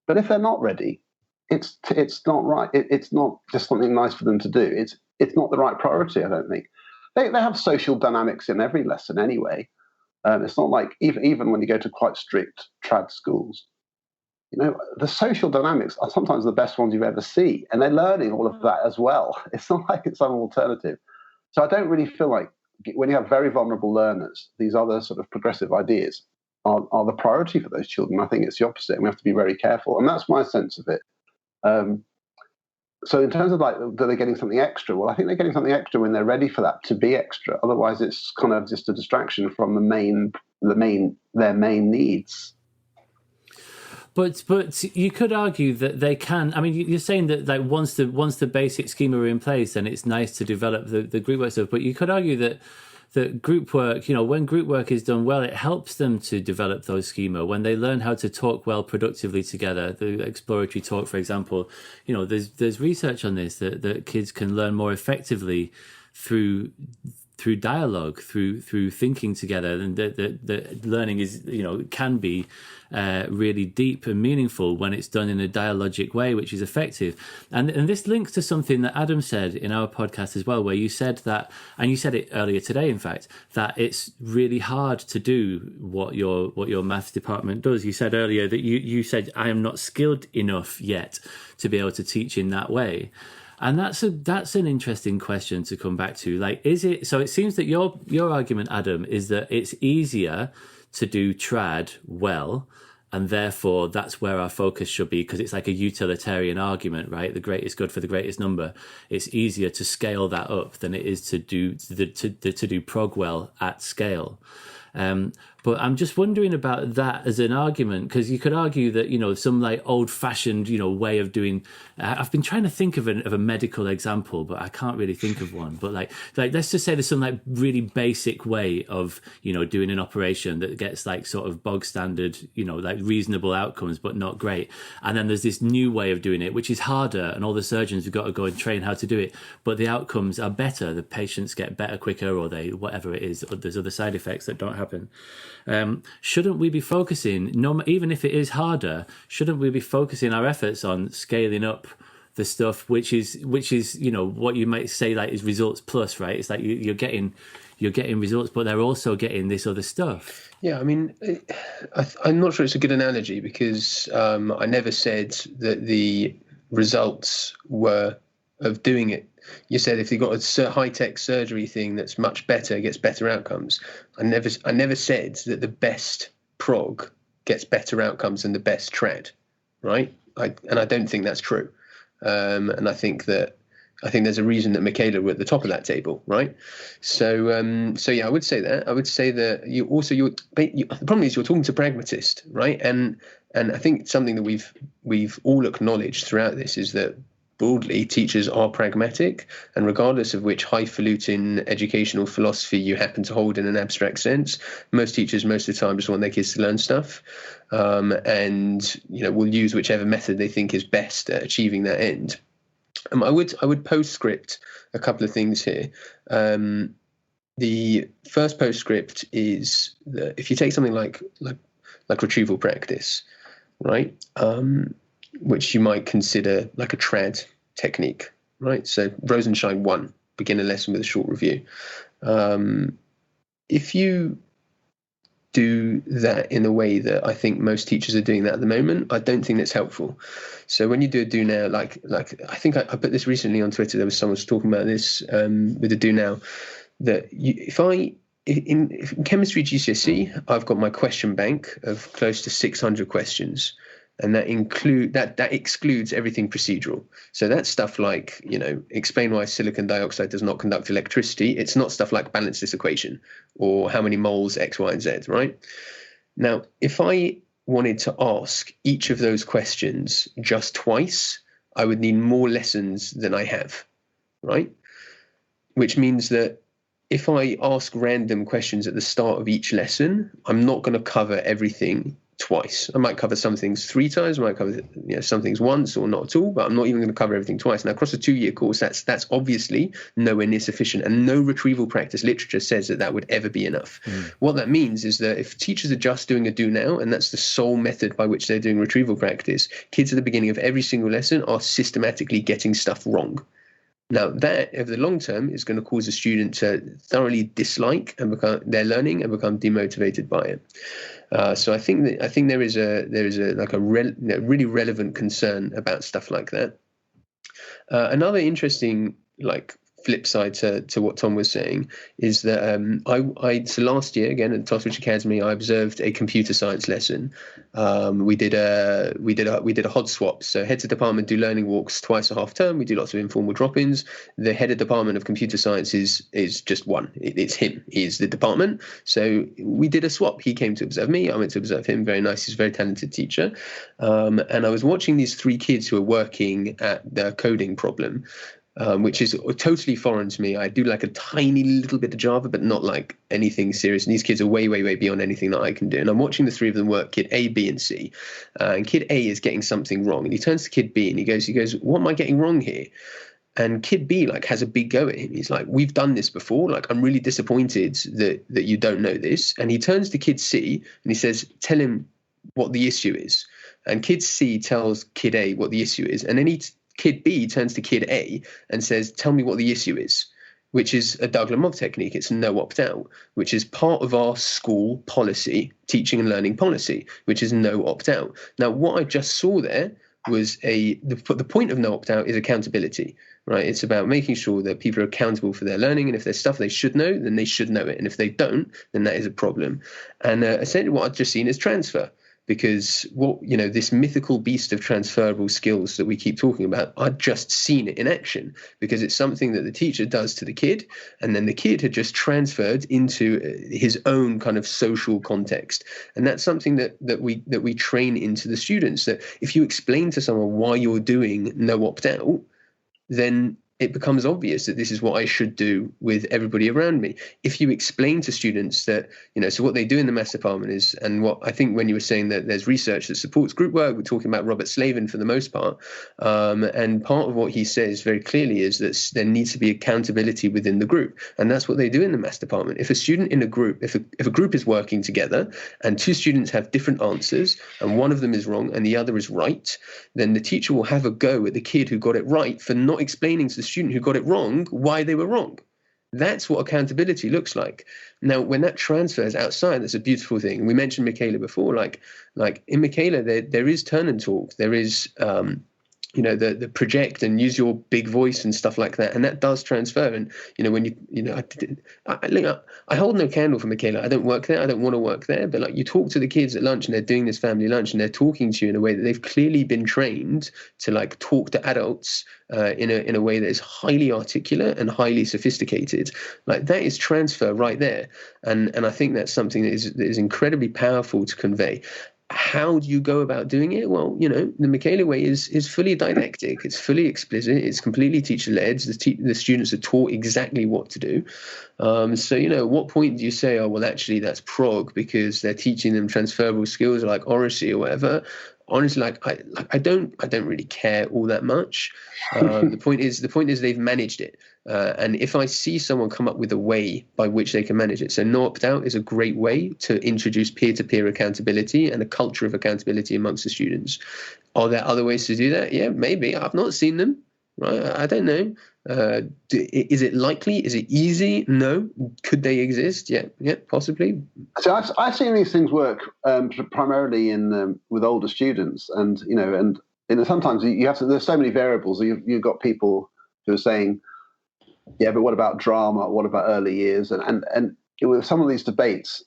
But if they're not ready, it's not right. It's not just something nice for them to do. It's not the right priority, I don't think. They have social dynamics in every lesson anyway. It's not like even when you go to quite strict trad schools, the social dynamics are sometimes the best ones you've ever seen, and they're learning all of that as well. It's not like it's some alternative. So I don't really feel like when you have very vulnerable learners, these other sort of progressive ideas are the priority for those children. I think it's the opposite, and we have to be very careful. And that's my sense of it. So in terms of like, are they getting something extra? Well, I think they're getting something extra when they're ready for that to be extra. Otherwise, it's kind of just a distraction from their main needs. But you could argue that they can. I mean, you're saying that like once the basic schema are in place, then it's nice to develop the group work stuff. But you could argue that group work, when group work is done well, it helps them to develop those schema. When they learn how to talk well productively together, the exploratory talk, for example, there's research on this that kids can learn more effectively through dialogue, through thinking together, and that learning is can be really deep and meaningful when it's done in a dialogic way, which is effective. And this links to something that Adam said in our podcast as well, where you said that, and you said it earlier today, in fact, that it's really hard to do what your maths department does. You said earlier that you said, I am not skilled enough yet to be able to teach in that way. And that's an interesting question to come back to. Like, is it? So it seems that your argument, Adam, is that it's easier to do trad well, and therefore that's where our focus should be, because it's like a utilitarian argument, right? The greatest good for the greatest number. It's easier to scale that up than it is to do prog well at scale. But I'm just wondering about that as an argument, because you could argue that, some like old fashioned, way of doing, I've been trying to think of a medical example, but I can't really think of one. But like, let's just say there's some like really basic way of, doing an operation that gets like sort of bog standard, like reasonable outcomes, but not great. And then there's this new way of doing it, which is harder. And all the surgeons have got to go and train how to do it, but the outcomes are better. The patients get better quicker, or whatever it is, or there's other side effects that don't happen. Shouldn't we be focusing, even if it is harder, shouldn't we be focusing our efforts on scaling up the stuff which is what you might say like is results plus, right? It's like you're getting results, but they're also getting this other stuff. Yeah, I mean, I'm not sure it's a good analogy, because I never said that the results were of doing it. You said if you've got a high-tech surgery thing that's much better, gets better outcomes. I never said that the best prog gets better outcomes than the best trad, right? And I don't think that's true. And I think there's a reason that Michaela were at the top of that table, right? So yeah, I would say that. I would say that the problem is you're talking to pragmatists, right? And I think something that we've all acknowledged throughout this is that broadly teachers are pragmatic, and regardless of which highfalutin educational philosophy you happen to hold in an abstract sense, most teachers most of the time just want their kids to learn stuff, and will use whichever method they think is best at achieving that end. I would postscript a couple of things here. The first postscript is that if you take something like retrieval practice, right, which you might consider like a trad technique, right? So Rosenshine 1, beginner lesson with a short review. If you do that in a way that I think most teachers are doing that at the moment, I don't think that's helpful. So when you do now, like I think I put this recently on Twitter, there was someone talking about this with the do now, that in chemistry GCSE, I've got my question bank of close to 600 questions. And that excludes everything procedural. So that's stuff like, explain why silicon dioxide does not conduct electricity. It's not stuff like balance this equation or how many moles X, Y, and Z, right? Now, if I wanted to ask each of those questions just twice, I would need more lessons than I have, right? Which means that if I ask random questions at the start of each lesson, I'm not going to cover everything twice. I might cover some things 3 times, I might cover some things once or not at all, but I'm not even going to cover everything twice. Now, across a 2-year course, that's obviously nowhere near sufficient, and no retrieval practice literature says that would ever be enough. What that means is that if teachers are just doing a do now, and that's the sole method by which they're doing retrieval practice, kids at the beginning of every single lesson are systematically getting stuff wrong. Now, that over the long term is going to cause a student to thoroughly dislike and become their learning and become demotivated by it. So I think there is a really relevant concern about stuff like that. Another interesting flip side to what Tom was saying is that so last year, again at Totteridge Academy, I observed a computer science lesson. We did a hod swap. So heads of department do learning walks twice a half term. We do lots of informal drop-ins. The head of department of computer science is just one. It's him. He is the department. So we did a swap. He came to observe me. I went to observe him. Very nice. He's a very talented teacher. And I was watching these 3 kids who were working at the coding problem, which is totally foreign to me. I do like a tiny little bit of Java, but not like anything serious. And these kids are way, way, way beyond anything that I can do. And I'm watching the 3 of them work, kid A, B, and C. And kid A is getting something wrong. And he turns to kid B and he goes, what am I getting wrong here? And kid B has a big go at him. He's like, we've done this before. I'm really disappointed that you don't know this. And he turns to kid C and he says, tell him what the issue is. And kid C tells kid A what the issue is. And then kid B turns to kid A and says, tell me what the issue is, which is a Doug-Lemov technique. It's no opt-out, which is part of our school policy, teaching and learning policy, which is no opt-out. Now, what I just saw there was the point of no opt-out is accountability, right? It's about making sure that people are accountable for their learning, and if there's stuff they should know, then they should know it. And if they don't, then that is a problem. And essentially what I've just seen is transfer. Because this mythical beast of transferable skills that we keep talking about, I'd just seen it in action, because it's something that the teacher does to the kid, and then the kid had just transferred into his own kind of social context. And that's something that we train into the students, that if you explain to someone why you're doing no opt-out, then it becomes obvious that this is what I should do with everybody around me. If you explain to students that, so what they do in the maths department is, and what I think when you were saying that there's research that supports group work, we're talking about Robert Slavin for the most part. And part of what he says very clearly is that there needs to be accountability within the group. And that's what they do in the maths department. If a student in a group, if a group is working together and two students have different answers and one of them is wrong and the other is right, then the teacher will have a go at the kid who got it right for not explaining to the student who got it wrong why they were wrong. That's what accountability looks like. Now, when that transfers outside, that's a beautiful thing. We mentioned Michaela before, like in Michaela, there is turn and talk. There is, the project and use your big voice and stuff like that. And that does transfer. And, when I hold no candle for Michaela. I don't work there. I don't want to work there. But like you talk to the kids at lunch and they're doing this family lunch and they're talking to you in a way that they've clearly been trained to like talk to adults in a way that is highly articulate and highly sophisticated. Like that is transfer right there. And I think that's something that is incredibly powerful to convey. How do you go about doing it? Well, the Michaela way is fully didactic. It's fully explicit. It's completely teacher-led. The students are taught exactly what to do. So, at what point do you say, oh, well, actually, that's prog because they're teaching them transferable skills like oracy or whatever? Honestly, I don't really care all that much. The point is they've managed it. And if I see someone come up with a way by which they can manage it, so no opt-out is a great way to introduce peer-to-peer accountability and a culture of accountability amongst the students. Are there other ways to do that? Yeah, maybe. I've not seen them. Right? I don't know. Is it likely? Is it easy? No. Could they exist? Yeah, possibly. So I've seen these things work primarily in with older students, and sometimes you have to. There's so many variables. You've got people who are saying, yeah, but what about drama? What about early years? And with some of these debates,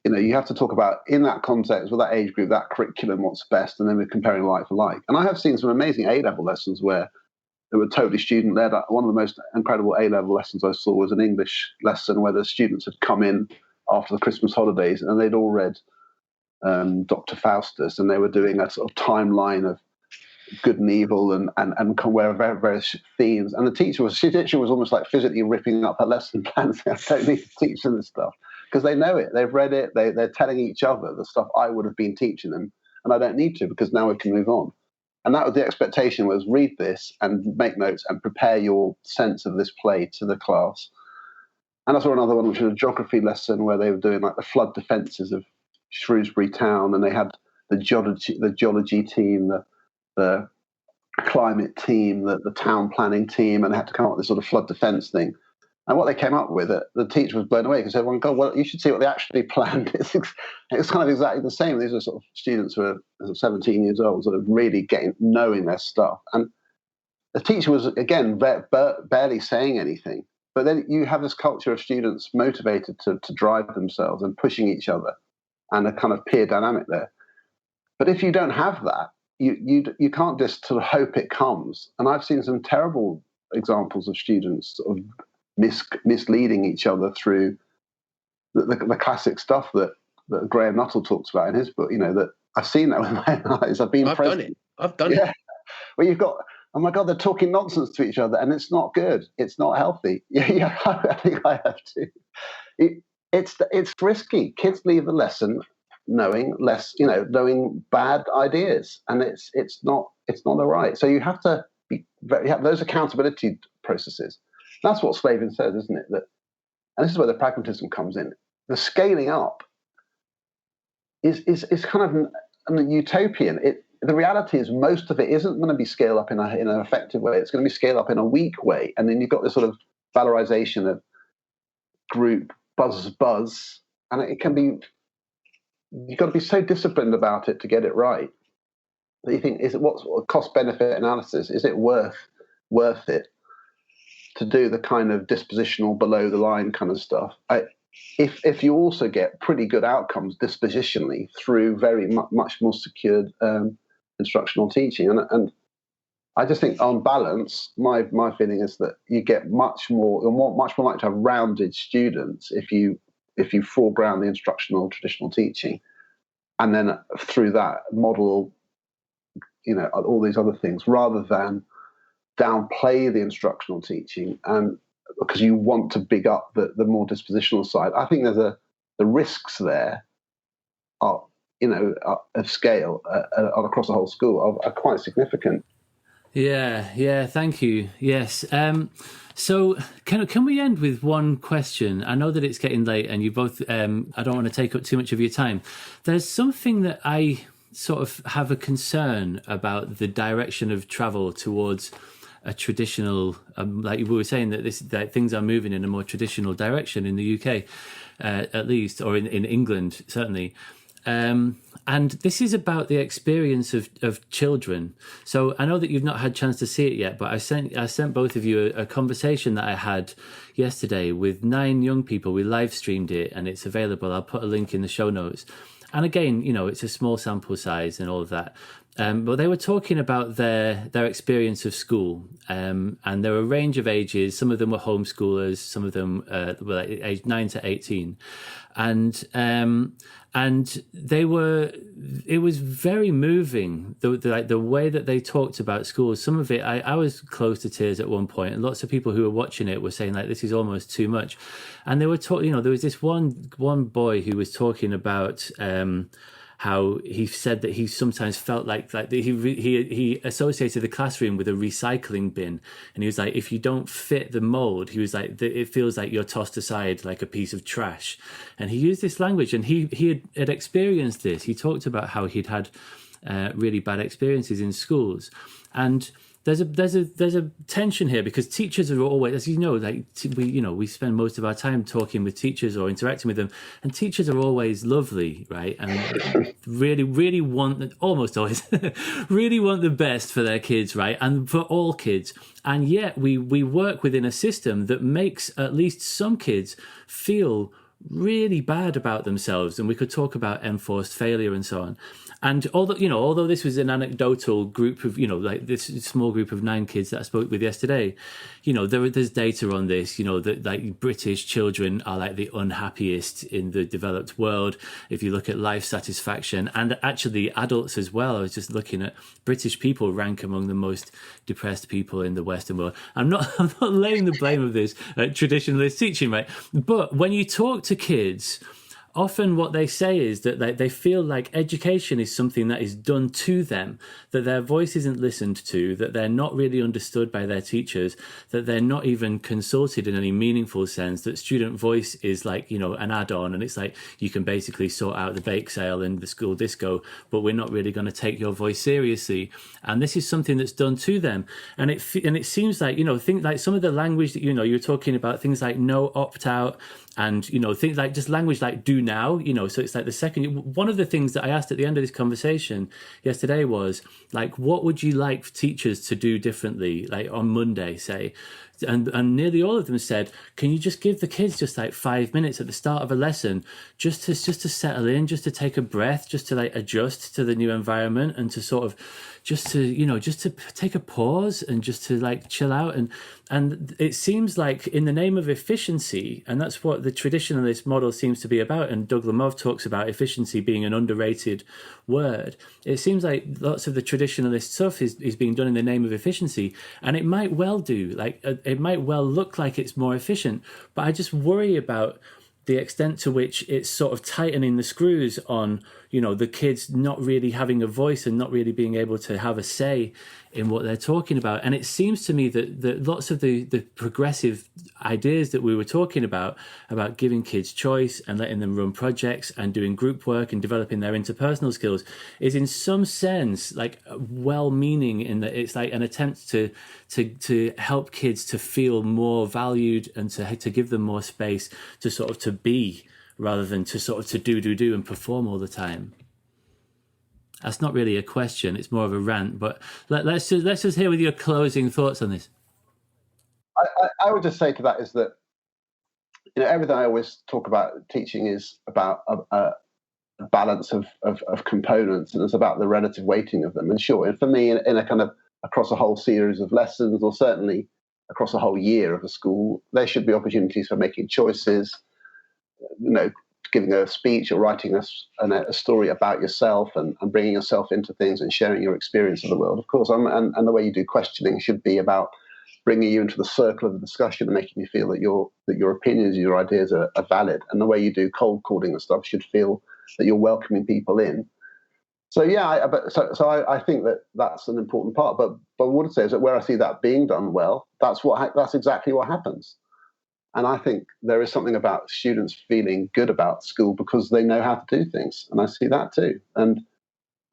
you have to talk about in that context with that age group, that curriculum, what's best, and then we're comparing like for like. And I have seen some amazing A-level lessons where they were totally student-led. One of the most incredible A-level lessons I saw was an English lesson where the students had come in after the Christmas holidays and they'd all read Dr. Faustus, and they were doing a sort of timeline of good and evil and where various themes. And the teacher was almost like physically ripping up her lesson plan, saying, I don't need to teach them this stuff because they know it. They've read it. They're telling each other the stuff I would have been teaching them, and I don't need to because now we can move on. And that was the expectation, was read this and make notes and prepare your sense of this play to the class. And I saw another one, which was a geography lesson where they were doing like the flood defences of Shrewsbury Town, and they had the geology team, the climate team, the town planning team, and they had to come up with this sort of flood defence thing. And what they came up with, the teacher was blown away because everyone go, well, you should see what they actually planned. It's kind of exactly the same. These are sort of students who are 17 years old, sort of really knowing their stuff. And the teacher was, again, barely saying anything. But then you have this culture of students motivated to drive themselves and pushing each other, and a kind of peer dynamic there. But if you don't have that, you can't just sort of hope it comes. And I've seen some terrible examples of students sort of misleading each other through the classic stuff that Graham Nuttall talks about in his book. That I've seen that with my own eyes. I've done it. Yeah. Well, you've got, oh my God, they're talking nonsense to each other, and it's not good. It's not healthy. Yeah, I think I have to. It's risky. Kids leave the lesson knowing bad ideas, and it's not all right. So you have to have those accountability processes. That's what Slavin says, isn't it? And this is where the pragmatism comes in. The scaling up is kind of utopian. The reality is most of it isn't going to be scaled up in an effective way. It's going to be scaled up in a weak way. And then you've got this sort of valorization of group buzz. And it can be, you've got to be so disciplined about it to get it right. That you think, what's cost-benefit analysis? Is it worth it to do the kind of dispositional below the line kind of stuff? If you also get pretty good outcomes dispositionally through very much more secured instructional teaching, and I just think on balance, my feeling is that you get you're much more likely to have rounded students if you foreground the instructional traditional teaching, and then through that model, all these other things, rather than downplay the instructional teaching, and because you want to big up the more dispositional side. I think the risks there are, of scale across the whole school are quite significant. Yeah, thank you. Yes. So can we end with one question? I know that it's getting late and you both, I don't want to take up too much of your time. There's something that I sort of have a concern about the direction of travel towards a traditional, like we were saying, that things are moving in a more traditional direction in the UK, at least, or in England, certainly. And this is about the experience of children. So I know that you've not had a chance to see it yet, but I sent both of you a conversation that I had yesterday with 9 young people. We live streamed it and it's available. I'll put a link in the show notes. And again, it's a small sample size and all of that. But they were talking about their experience of school, and there were a range of ages. Some of them were homeschoolers, some of them were aged 9 to 18, and they were. It was very moving the way that they talked about school. Some of it, I was close to tears at one point, and lots of people who were watching it were saying like, "This is almost too much," and they were talking. There was this one boy who was talking about. How he said that he sometimes felt like he associated the classroom with a recycling bin, and he was like, if you don't fit the mold, he was like, it feels like you're tossed aside like a piece of trash. And he used this language, and he had experienced this. He talked about how he'd had really bad experiences in schools, and there's a tension here because teachers are always, as you know, like we spend most of our time talking with teachers or interacting with them, and teachers are always lovely, right? And really want, almost always, really want the best for their kids, right? And for all kids. And yet we work within a system that makes at least some kids feel really bad about themselves, and we could talk about enforced failure and so on. And although this was an anecdotal group of, like this small group of 9 kids that I spoke with yesterday, there's data on this, that like British children are like the unhappiest in the developed world. If you look at life satisfaction, and actually adults as well, I was just looking at British people rank among the most depressed people in the Western world. I'm not laying the blame of this at traditionalist teaching, right? But when you talk to kids, often what they say is that they feel like education is something that is done to them, that their voice isn't listened to, that they're not really understood by their teachers, that they're not even consulted in any meaningful sense, that student voice is like, an add-on, and it's like you can basically sort out the bake sale and the school disco, but we're not really going to take your voice seriously. And this is something that's done to them. And it seems like, things like some of the language that, you're talking about, things like no opt-out, and, things like just language like do now, so it's like the second. One of the things that I asked at the end of this conversation yesterday was like, what would you like for teachers to do differently, like on Monday, say? And nearly all of them said, can you just give the kids just like 5 minutes at the start of a lesson, just to settle in, just to take a breath, just to like adjust to the new environment, and to sort of just to take a pause and just to like chill out. And it seems like in the name of efficiency, and that's what the traditionalist model seems to be about, and Doug Lemov talks about efficiency being an underrated word. It seems like lots of the traditionalist stuff is being done in the name of efficiency, and it might well do, like it might well look like it's more efficient, but I just worry about the extent to which it's sort of tightening the screws on, the kids not really having a voice and not really being able to have a say in what they're talking about. And it seems to me that lots of the progressive ideas that we were talking about giving kids choice and letting them run projects and doing group work and developing their interpersonal skills is in some sense like well-meaning, in that it's like an attempt to help kids to feel more valued and to give them more space to sort of to be, rather than to sort of to do and perform all the time. That's not really a question, it's more of a rant, but let's just hear with your closing thoughts on this. I would just say to that is that, everything I always talk about teaching is about a balance of components, and it's about the relative weighting of them. And sure, and for me, in a kind of across a whole series of lessons, or certainly across a whole year of a school, there should be opportunities for making choices, giving a speech or writing a story about yourself and bringing yourself into things and sharing your experience of the world, of course. And the way you do questioning should be about bringing you into the circle of the discussion and making you feel that your opinions, your ideas are valid. And the way you do cold calling and stuff should feel that you're welcoming people in. So I think that's an important part. But what I would say is that where I see that being done well, that's exactly what happens. And I think there is something about students feeling good about school because they know how to do things, and I see that too. And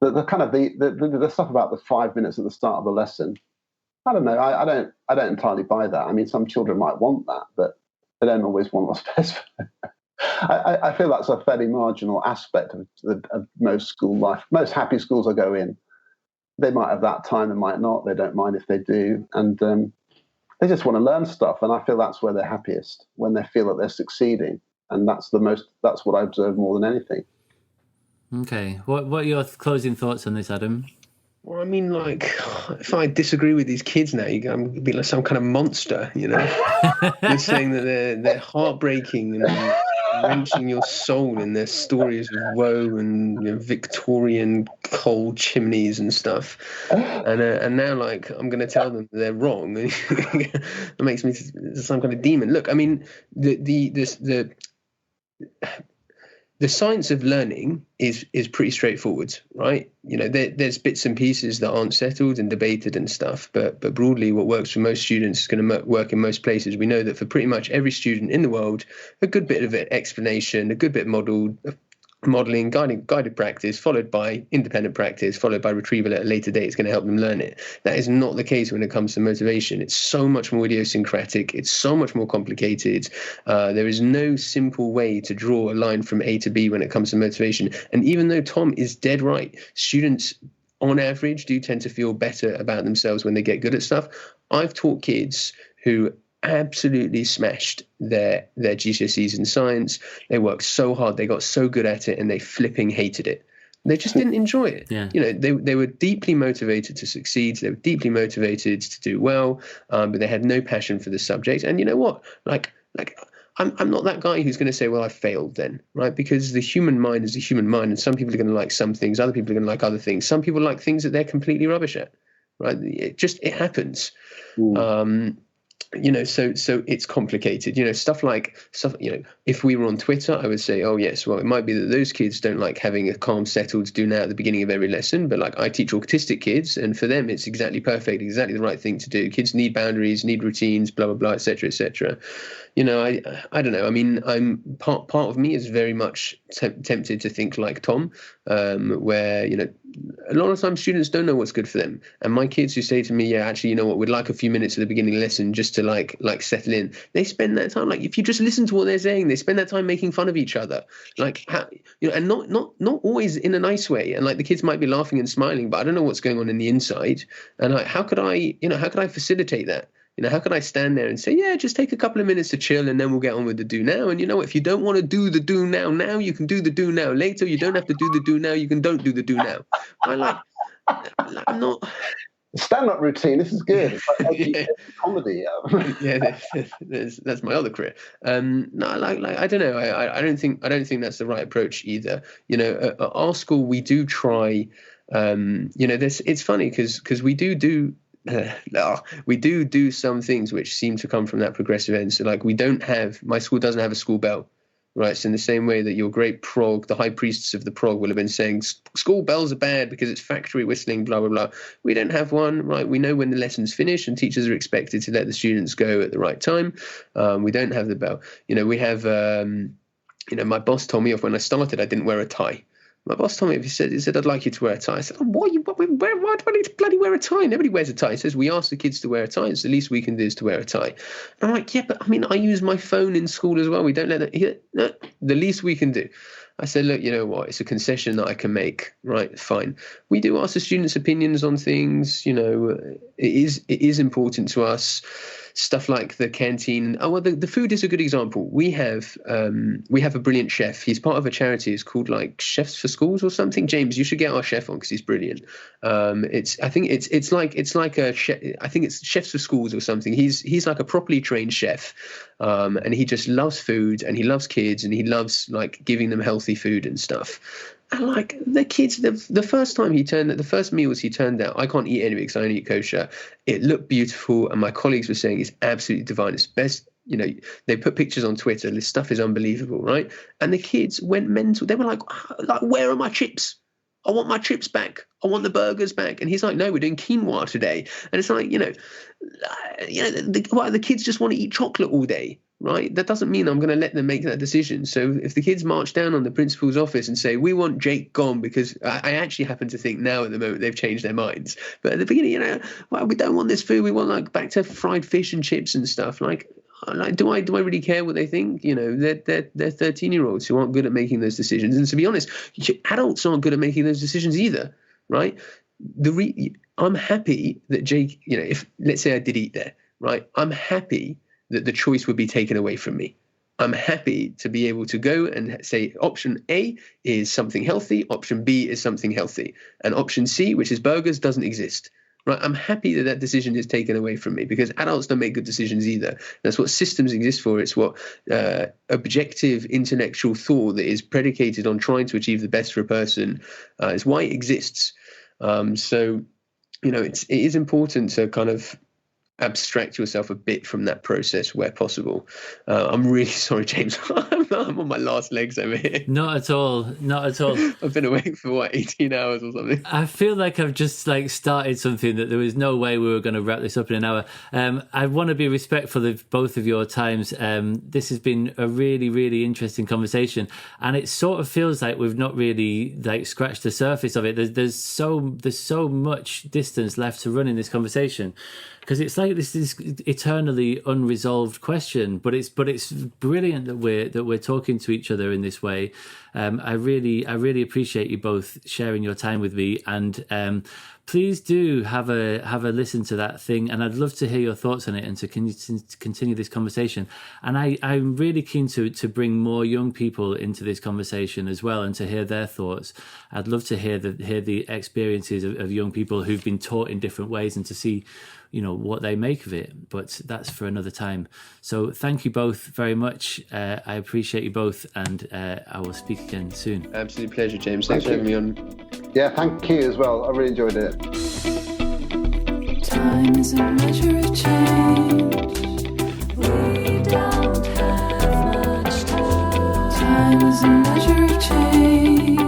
the kind of the stuff about the 5 minutes at the start of the lesson, I don't know. I don't entirely buy that. I mean, some children might want that, but they don't always want what's best for them. I feel that's a fairly marginal aspect of most school life. Most happy schools I go in, they might have that time, they might not. They don't mind if they do, and they just want to learn stuff. And I feel that's where they're happiest, when they feel that they're succeeding, and that's what I observe more than anything. Okay, what are your closing thoughts on this, Adam? Well, I mean, like, if I disagree with these kids now, I'm going to be like some kind of monster, you know? You're saying that they're heartbreaking and wrenching your soul in their stories of woe and, you know, Victorian coal chimneys and stuff. And now, like, I'm going to tell them they're wrong. It makes me some kind of demon. Look, I mean, the science of learning is pretty straightforward, right? You know, there's bits and pieces that aren't settled and debated and stuff, but broadly what works for most students is going to work in most places. We know that for pretty much every student in the world, a good bit of explanation, a good bit of modeling, guided practice, followed by independent practice, followed by retrieval at a later date is going to help them learn it. That is not the case when it comes to motivation. It's so much more idiosyncratic. It's so much more complicated. There is no simple way to draw a line from A to B when it comes to motivation. And even though Tom is dead right, students on average do tend to feel better about themselves when they get good at stuff. I've taught kids who absolutely smashed their GCSEs in science. They worked so hard, they got so good at it, and they flipping hated it. They just didn't enjoy it. Yeah. You know, they were deeply motivated to succeed. They were deeply motivated to do well, but they had no passion for the subject. And you know what? Like I'm not that guy who's going to say, well, I failed then, right? Because the human mind is a human mind, and some people are going to like some things, other people are going to like other things. Some people like things that they're completely rubbish at, right? It happens. You know, so it's complicated, you know, stuff, you know, if we were on Twitter, I would say, oh yes, well, it might be that those kids don't like having a calm, settled do now at the beginning of every lesson, but like I teach autistic kids, and for them it's exactly perfect, exactly the right thing to do. Kids need boundaries, need routines, blah blah blah, etc., etc. You know, I don't know. I mean, I'm part of me is very much tempted to think like Tom, where, you know, a lot of times students don't know what's good for them. And my kids who say to me, yeah, actually, you know what, we'd like a few minutes at the beginning of the lesson just to like settle in. They spend that time, like, if you just listen to what they're saying, they spend that time making fun of each other, like, how, you know, and not always in a nice way. And like the kids might be laughing and smiling, but I don't know what's going on in the inside. And like, how could I facilitate that? You know, how can I stand there and say, yeah, just take a couple of minutes to chill and then we'll get on with the do now. And you know what, if you don't want to do the do now, you can do the do now later. You don't have to do the do now. You can don't do the do now. I'm not... Stand-up routine, this is good. It's like yeah. Comedy. Yeah, that's my other career. No, I don't know. I don't think that's the right approach either. You know, at our school, we do try, you know, it's funny because we do some things which seem to come from that progressive end. So like my school doesn't have a school bell, right? So in the same way that your great prog, the high priests of the prog will have been saying school bells are bad because it's factory whistling, blah, blah, blah. We don't have one, right? We know when the lesson's finished and teachers are expected to let the students go at the right time. We don't have the bell. You know, we have, you know, my boss told me off when I started, I didn't wear a tie. My boss told me, he said, I'd like you to wear a tie. I said, why do I need to bloody wear a tie? Nobody wears a tie. He says, we ask the kids to wear a tie. It's the least we can do is to wear a tie. And I'm like, yeah, but I mean, I use my phone in school as well. We don't let them. No, the least we can do. I said, look, you know what? It's a concession that I can make. Right, fine. We do ask the students' opinions on things. You know, it is important to us. stuff like the canteen. Oh well, the food is a good example. We have a brilliant chef. He's part of a charity. It's called like Chefs for Schools or something. James, you should get our chef on because he's brilliant. I think it's like a chef. I think it's Chefs for Schools or something. He's like a properly trained chef, and he just loves food and he loves kids and he loves like giving them healthy food and stuff. And like the kids, the first meals he turned out, I can't eat any because I only eat kosher. It looked beautiful, and my colleagues were saying it's absolutely divine. It's best. You know, they put pictures on Twitter. This stuff is unbelievable, right? And the kids went mental. They were like, where are my chips? I want my chips back. I want the burgers back. And he's like, no, we're doing quinoa today. And it's like, the kids just want to eat chocolate all day, right? That doesn't mean I'm going to let them make that decision. So if the kids march down on the principal's office and say, we want Jake gone, because I actually happen to think now at the moment they've changed their minds. But at the beginning, we don't want this food. We want like back to fried fish and chips and stuff. Like, do I really care what they think? They're 13-year-olds who aren't good at making those decisions. And to be honest, adults aren't good at making those decisions either, right? I'm happy that Jake, if let's say I did eat there, right? I'm happy that the choice would be taken away from me. I'm happy to be able to go and say option A is something healthy, option B is something healthy, and option C, which is burgers, doesn't exist. Right, I'm happy that decision is taken away from me because adults don't make good decisions either. That's what systems exist for. It's what objective intellectual thought that is predicated on trying to achieve the best for a person. It's why it exists. So, it is important to kind of abstract yourself a bit from that process where possible. I'm really sorry, James. I'm on my last legs over here. Not at all. I've been awake for 18 hours or something. I feel like I've just started something that there was no way we were going to wrap this up in an hour. I want to be respectful of both of your times. This has been a really, really interesting conversation, and it sort of feels like we've not really scratched the surface of it. There's so much distance left to run in this conversation. Because it's like this is eternally unresolved question, but it's brilliant that we're talking to each other in this way. I really appreciate you both sharing your time with me, and please do have a listen to that thing, and I'd love to hear your thoughts on it and to continue this conversation. And I'm really keen to bring more young people into this conversation as well, and to hear their thoughts. I'd love to hear the experiences of young people who've been taught in different ways, and to see what they make of it. But that's for another time. So thank you both very much. I appreciate you both, and I will speak again soon. Absolute pleasure, James. Thanks for having me on. Yeah, thank you as well. I really enjoyed it. Time is a measure of change. We don't have much time. Time is a measure of change.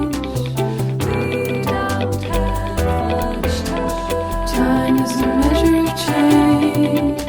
We don't have much time. Time is a measure of change.